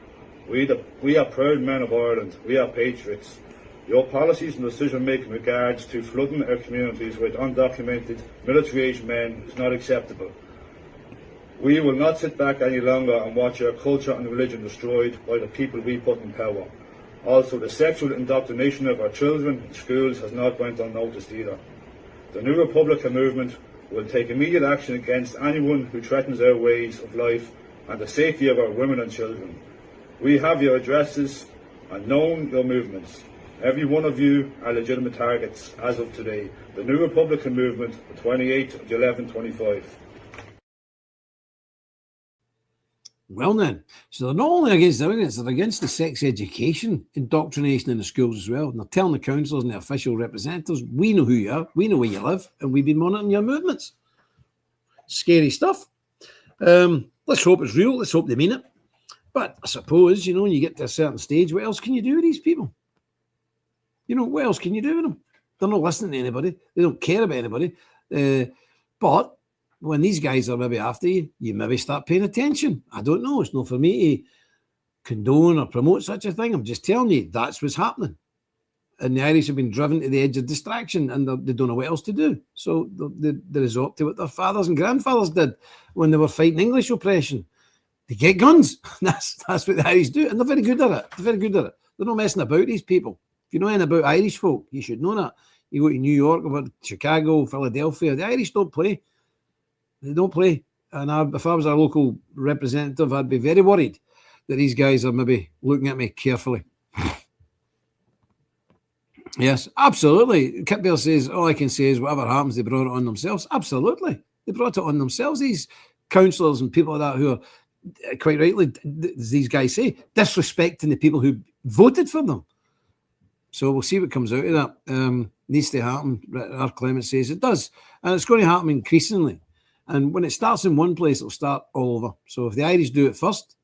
We are proud men of Ireland. We are patriots. Your policies and decision-making in regards to flooding our communities with undocumented military-aged men is not acceptable. We will not sit back any longer and watch our culture and religion destroyed by the people we put in power. Also, the sexual indoctrination of our children in schools has not went unnoticed either. The New Republican Movement will take immediate action against anyone who threatens our ways of life and the safety of our women and children. We have your addresses and known your movements. Every one of you are legitimate targets as of today. The New Republican Movement, the 28th of 11/25. Well then, so they're not only against the immigrants, they're against the sex education indoctrination in the schools as well. And they're telling the councillors and the official representatives, we know who you are, we know where you live, and we've been monitoring your movements. Scary stuff. Let's hope it's real. Let's hope they mean it. But I suppose, when you get to a certain stage, what else can you do with these people? What else can you do with them? They're not listening to anybody. They don't care about anybody. But when these guys are maybe after you, you maybe start paying attention. I don't know. It's not for me to condone or promote such a thing. I'm just telling you, that's what's happening. And the Irish have been driven to the edge of distraction and they don't know what else to do. So they resort to what their fathers and grandfathers did when they were fighting English oppression. They get guns. That's what the Irish do. And they're very good at it. They're not messing about, these people. If you know anything about Irish folk, you should know that. You go to New York or Chicago, Philadelphia, the Irish don't play. They don't play. And if I was a local representative, I'd be very worried that these guys are maybe looking at me carefully. Yes, absolutely. Kit Beale says, all I can say is whatever happens, they brought it on themselves. Absolutely. They brought it on themselves. These councillors and people like that who are, quite rightly, as these guys say, disrespecting the people who voted for them. So we'll see what comes out of that. Needs to happen. R. Clement says it does. And it's going to happen increasingly. And when it starts in one place, it'll start all over. So if the Irish do it first,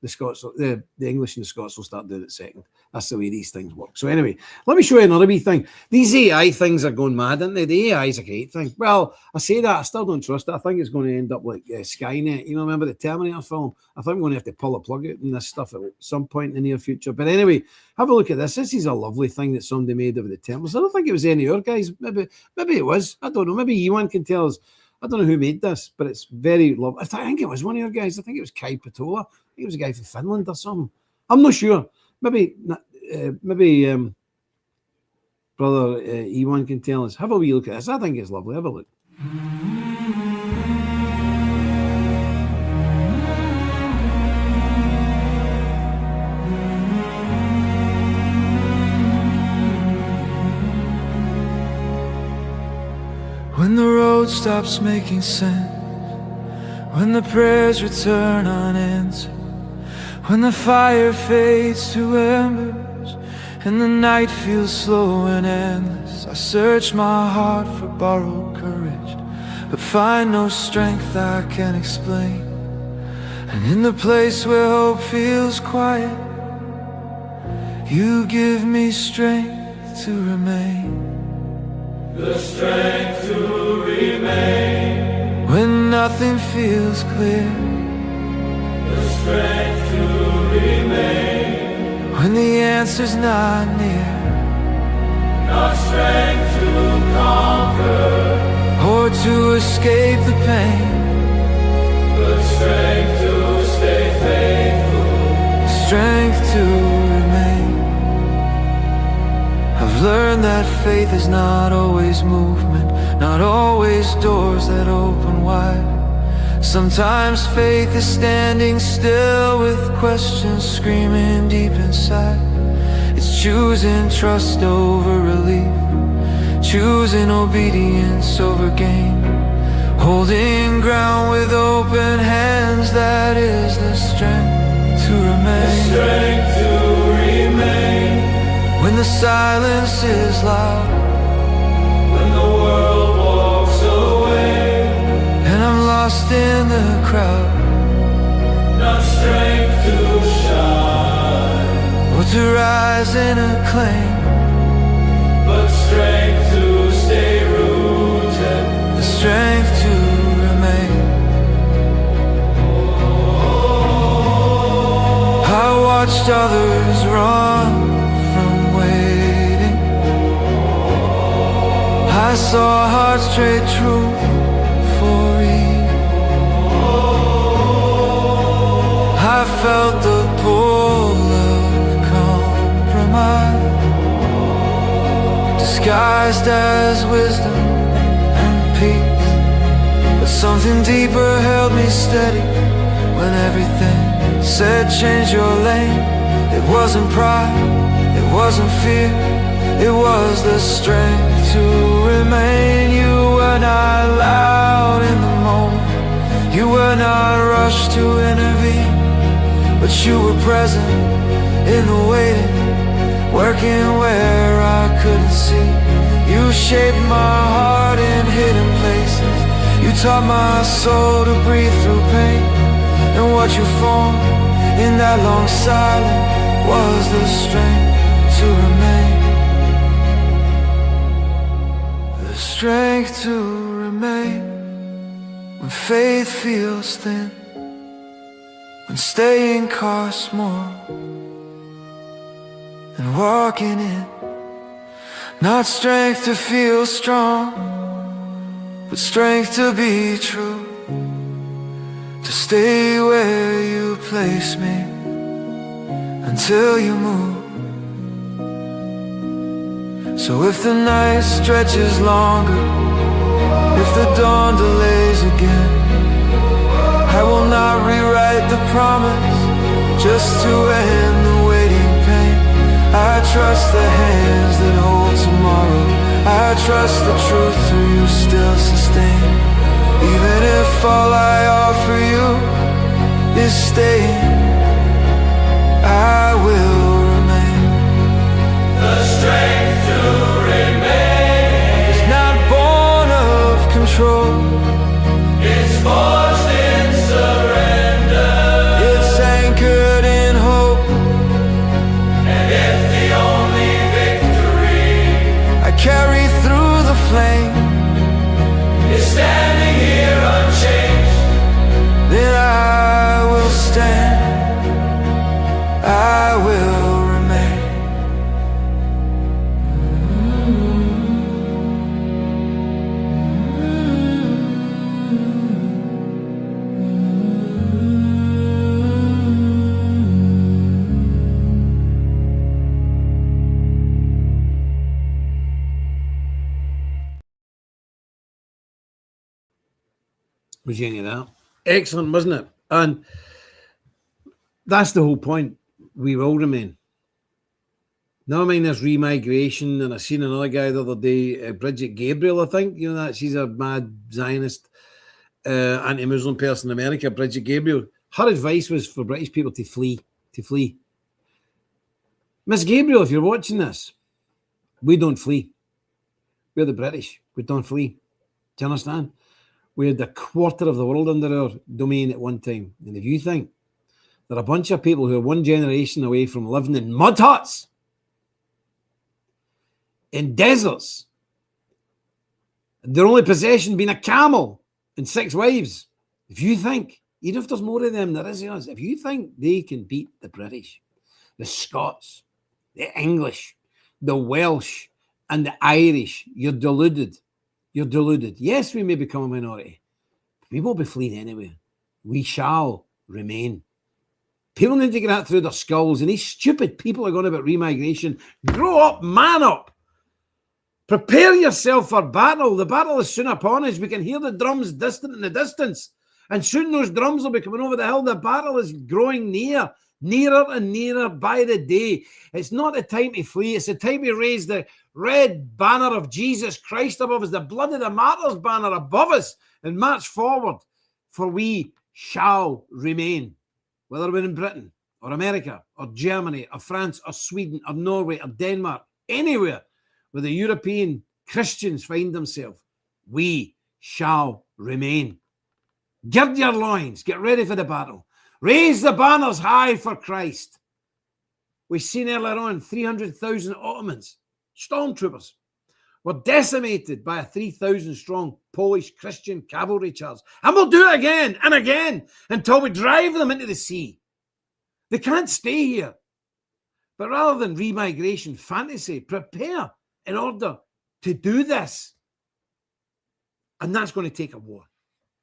the Scots, the English and the Scots will start doing it second. That's the way these things work. So anyway, let me show you another wee thing. These AI things are going mad, aren't they? The AI is a great thing. Well, I say that, I still don't trust it. I think it's going to end up like Skynet. Remember the Terminator film? I think we're going to have to pull a plug out in this stuff at some point in the near future. But anyway, have a look at this. This is a lovely thing that somebody made of the Templars. I don't think it was any of your guys. Maybe it was. I don't know. Maybe Ewan can tell us. I don't know who made this, but it's very lovely. I think it was one of your guys. I think it was Kai Patola. I think it was a guy from Finland or something. I'm not sure. Maybe maybe Brother Ewan can tell us. Have a wee look at this. I think it's lovely. Have a look. When the road stops making sense, when the prayers return unanswered, when the fire fades to embers and the night feels slow and endless, I search my heart for borrowed courage, but find no strength I can explain. And in the place where hope feels quiet, you give me strength to remain. The strength to remain when nothing feels clear. The strength to remain when the answer's not near. Not strength to conquer or to escape the pain, but strength to stay faithful. Strength to remain. I've learned that faith is not always movement, not always doors that open wide. Sometimes faith is standing still with questions screaming deep inside. It's choosing trust over relief, choosing obedience over gain, holding ground with open hands. That is the strength to remain. The strength to remain when the silence is loud, when the world walks away and I'm lost in the crowd. Not strength to shine or to rise and acclaim, but strength to stay rooted. The strength to remain. I watched others run from waiting. I saw hearts trade truth for evil. I felt the pull of compromise, disguised as wisdom and peace. But something deeper held me steady when everything said change your lane. It wasn't pride, it wasn't fear, it was the strength to remain. You were not loud in the moment, you were not rushed to intervene, but you were present in the waiting, working where I couldn't see. You shaped my heart in hidden places, you taught my soul to breathe through pain. And what you formed in that long silence was the strength to remain. The strength to remain when faith feels thin, when staying costs more than walking in. Not strength to feel strong, but strength to be true, to stay where you place me until you move. So if the night stretches longer, if the dawn delays again, I will not rewrite the promise just to end the waiting pain. I trust the hands that hold tomorrow, I trust the truth through you still sustain. Even if all I offer you is staying, I will remain. The strength to remain is not born of control, it's forged in surrender. It's anchored in hope, and if the only victory I carry through the flame is standing here unchanged, then I will stand, I will remain. Was you into that? Excellent, wasn't it? And that's the whole point. We will remain. Never mind this remigration, and I seen another guy the other day, Bridget Gabriel, I think. You know that? She's a mad Zionist, anti-Muslim person in America, Bridget Gabriel. Her advice was for British people to flee, Miss Gabriel, if you're watching this, we don't flee. We're the British. We don't flee. Do you understand? We had a quarter of the world under our domain at one time. And if you think there are a bunch of people who are one generation away from living in mud huts, in deserts, their only possession being a camel and 6 wives, if you think, even if there's more of them there is us, if you think they can beat the British, the Scots, the English, the Welsh, and the Irish, you're deluded. You're deluded. Yes, we may become a minority. We won't be fleeing anywhere. We shall remain. People need to get that through their skulls, and these stupid people are going about remigration. Grow up, man up. Prepare yourself for battle. The battle is soon upon us. We can hear the drums distant in the distance. And soon those drums will be coming over the hill. The battle is growing near, nearer and nearer by the day. It's not the time to flee. It's the time to raise the red banner of Jesus Christ above us, the blood of the martyrs banner above us, and march forward. For we shall remain. Whether we're in Britain or America or Germany or France or Sweden or Norway or Denmark, anywhere where the European Christians find themselves, we shall remain. Gird your loins, get ready for the battle. Raise the banners high for Christ. We've seen earlier on 300,000 Ottomans, stormtroopers, were decimated by a 3,000 strong Polish Christian cavalry charge. And we'll do it again and again until we drive them into the sea. They can't stay here. But rather than remigration fantasy, prepare in order to do this. And that's going to take a war.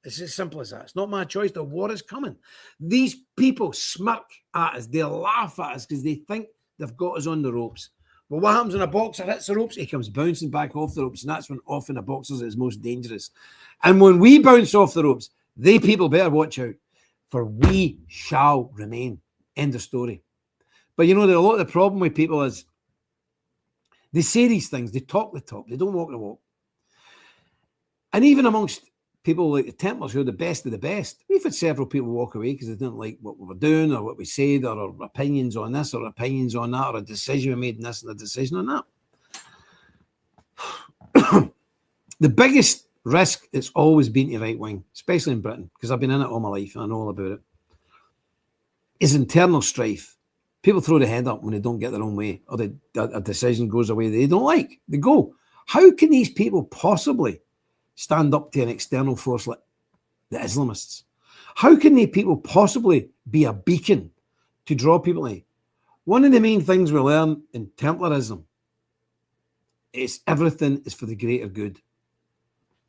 It's as simple as that. It's not my choice. The war is coming. These people smirk at us. They laugh at us because they think they've got us on the ropes. But what happens when a boxer hits the ropes? He comes bouncing back off the ropes. And that's when often a boxer is most dangerous. And when we bounce off the ropes, they people better watch out. For we shall remain. End of story. But you know, a lot of the problem with people is they say these things. They talk the talk. They don't walk the walk. And even amongst people like the Templars, who are the best of the best, we've had several people walk away because they didn't like what we were doing or what we said or our opinions on this or opinions on that or a decision we made in this and a decision on that. The biggest risk it's always been to right wing, especially in Britain, because I've been in it all my life and I know all about it, is internal strife. People throw their head up when they don't get their own way or a decision goes away they don't like. They go. How can these people possibly stand up to an external force like the Islamists? How can they people possibly be a beacon to draw people in? One of the main things we learn in Templarism is everything is for the greater good.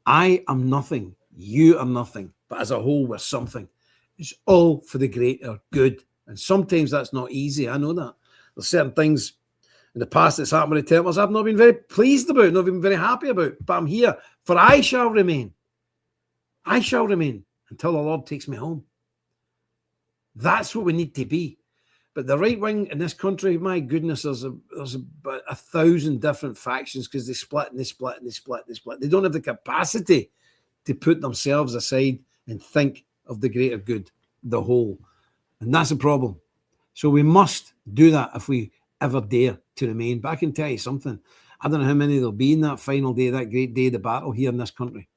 I am nothing, you are nothing, but as a whole we're something. It's all for the greater good. And sometimes that's not easy, I know that. There's certain things in the past that's happened with the Templars I've not been very pleased about, not been very happy about. But I'm here, for I shall remain. I shall remain until the Lord takes me home. That's what we need to be. But the right wing in this country, my goodness, there's about 1,000 different factions because they split and they split and they split and they split. They don't have the capacity to put themselves aside and think of the greater good, the whole. And that's a problem. So we must do that if we ever dare to remain. But I can tell you something. I don't know how many there'll be in that final day, that great day of the battle here in this country.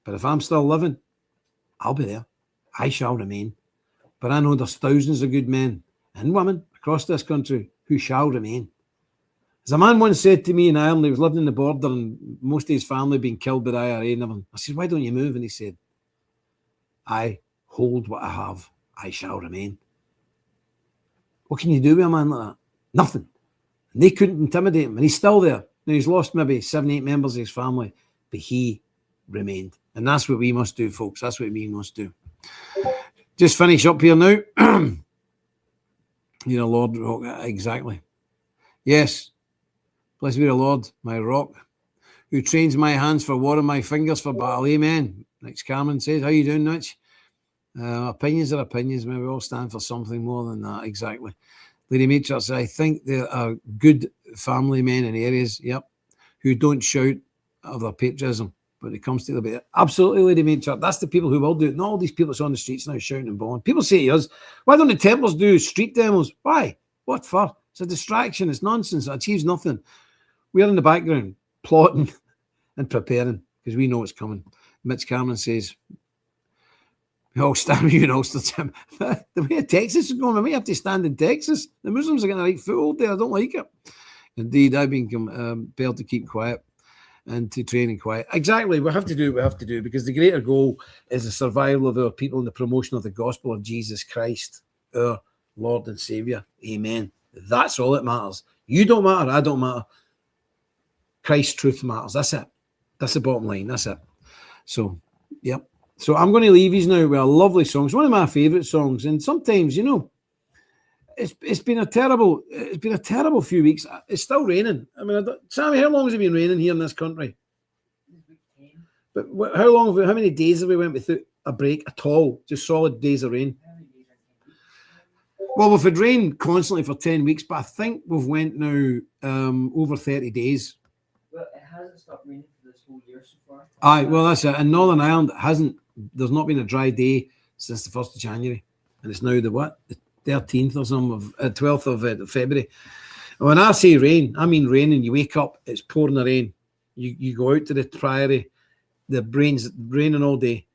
But if I'm still living, I'll be there. I shall remain. But I know there's thousands of good men and women across this country who shall remain. As a man once said to me in Ireland, he was living in the border and most of his family being killed by the IRA and everything. I said, why don't you move? And he said, I hold what I have. I shall remain. What can you do with a man like that? Nothing. And they couldn't intimidate him. And he's still there. Now, he's lost maybe 7, 8 members of his family, but he remained. And that's what we must do, folks. That's what we must do. Just finish up here now. You know, Lord, rock, exactly. Yes. Blessed be the Lord, my rock, who trains my hands for war and my fingers for battle. Amen. Next Cameron says, how you doing, Rich? Opinions are opinions. Maybe we all stand for something more than that. Exactly. Lady Matrix, I think there are good family men in areas, yep, who don't shout of their patriotism, but it comes to the bit. Absolutely, Lady Matrix. That's the people who will do it. Not all these people that's on the streets now shouting and bawling. People say to us, why don't the Templars do street demos? Why? What for? It's a distraction. It's nonsense. It achieves nothing. We're in the background plotting and preparing because we know it's coming. Mitch Cameron says, we all stand with you in Ulster, Tim. The way Texas is going, we may have to stand in Texas. The Muslims are getting a right foothold there. I don't like it. Indeed, I've been compelled to keep quiet and to train in quiet. Exactly. We have to do what we have to do because the greater goal is the survival of our people and the promotion of the gospel of Jesus Christ, our Lord and Saviour. Amen. That's all that matters. You don't matter. I don't matter. Christ's truth matters. That's it. That's the bottom line. That's it. So, yep. So I'm going to leave you now with a lovely song. It's one of my favourite songs. And sometimes, you know, it's been a terrible few weeks. It's still raining. I mean, Sammy, how long has it been raining here in this country? But how many days have we went without a break at all? Just solid days of rain. Well, we've had rain constantly for 10 weeks, but I think we've went now over 30 days. Well, it hasn't stopped raining for this whole year so far. Aye, well, that's it. In Northern Ireland, there's not been a dry day since the 1st of January. And it's now the 13th or something, of 12th of February. And when I say rain, I mean rain, and you wake up, it's pouring the rain. You go out to the priory, the rain's raining all day.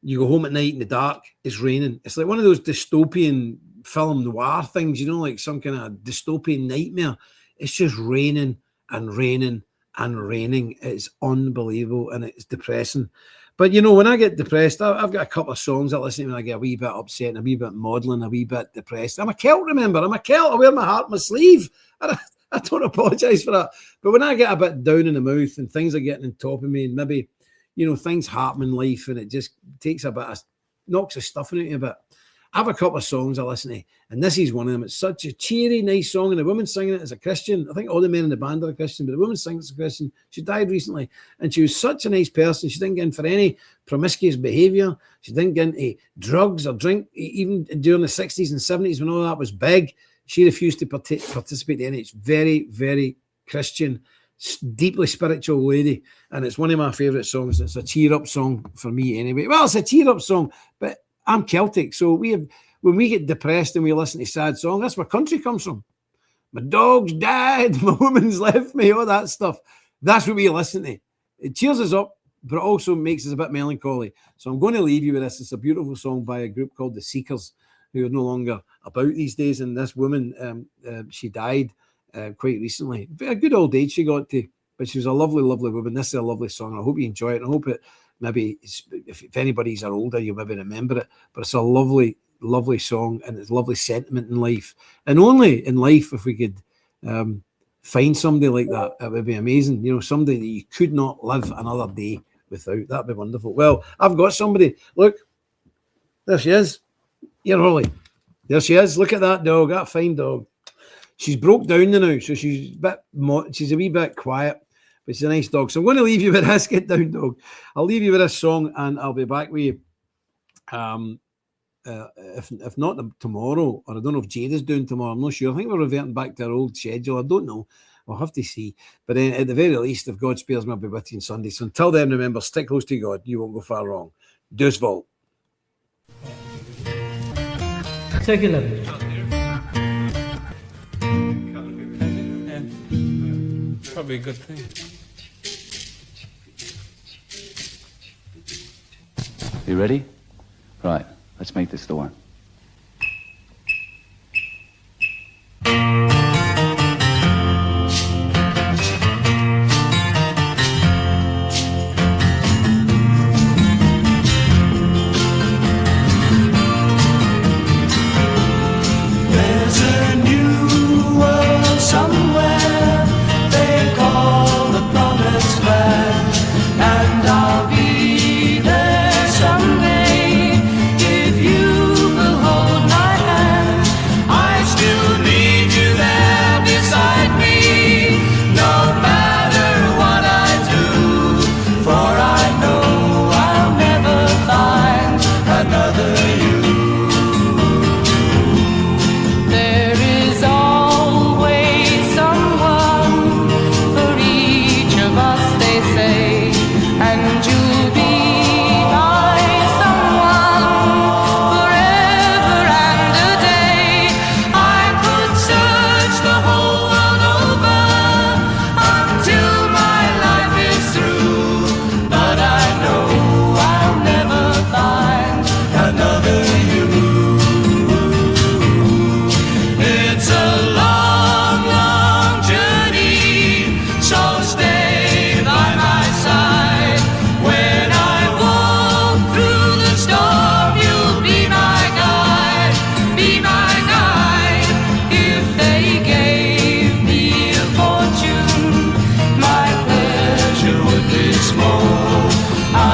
You go home at night in the dark, it's raining. It's like one of those dystopian film noir things, you know, like some kind of dystopian nightmare. It's just raining and raining and raining. It's unbelievable and it's depressing. But, you know, when I get depressed, I've got a couple of songs I listen to when I get a wee bit upset and a wee bit maudlin, a wee bit depressed. I'm a Celt, remember? I'm a Celt. I wear my heart on my sleeve. I don't apologise for that. But when I get a bit down in the mouth and things are getting on top of me and maybe, you know, things happen in life and it just takes a bit of, knocks the stuffing out of you a bit. I have a couple of songs I listen to, and this is one of them. It's such a cheery, nice song, and the woman singing it is a Christian. I think all the men in the band are a Christian, but the woman singing it's a Christian. She died recently, and she was such a nice person. She didn't get in for any promiscuous behaviour. She didn't get into drugs or drink, even during the 60s and 70s when all that was big. She refused to participate in it. It's very, very Christian, deeply spiritual lady, and it's one of my favourite songs. It's a cheer-up song for me anyway. Well, it's a cheer-up song, but I'm Celtic, so when we get depressed and we listen to sad songs, that's where country comes from. My dog's died, my woman's left me, all that stuff. That's what we listen to. It cheers us up, but it also makes us a bit melancholy. So I'm going to leave you with this. It's a beautiful song by a group called The Seekers, who are no longer about these days. And this woman, she died quite recently. A good old age she got to, but she was a lovely, lovely woman. This is a lovely song. I hope you enjoy it. I hope it maybe, if anybody's older, you'll maybe remember it. But it's a lovely, lovely song, and it's a lovely sentiment in life. And only in life, if we could find somebody like that, it would be amazing. You know, somebody that you could not live another day without. That'd be wonderful. Well, I've got somebody. Look, there she is. Here, Holly. There she is. Look at that dog, that fine dog. She's broke down now, so she's a wee bit quiet. But she's a nice dog. So I'm going to leave you with this. Get down, dog. I'll leave you with this song, and I'll be back with you. If not tomorrow, or I don't know if Jade is doing tomorrow. I'm not sure. I think we're reverting back to our old schedule. I don't know. We'll have to see. But at the very least, if God spares me, I'll be with you on Sunday. So until then, remember, stick close to God. You won't go far wrong. Dus vol. Take 11. Probably a good thing. You ready? Right, let's make this the one. There's a new world somewhere they call the promised land, and I'll be there someday if you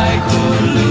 I could lose.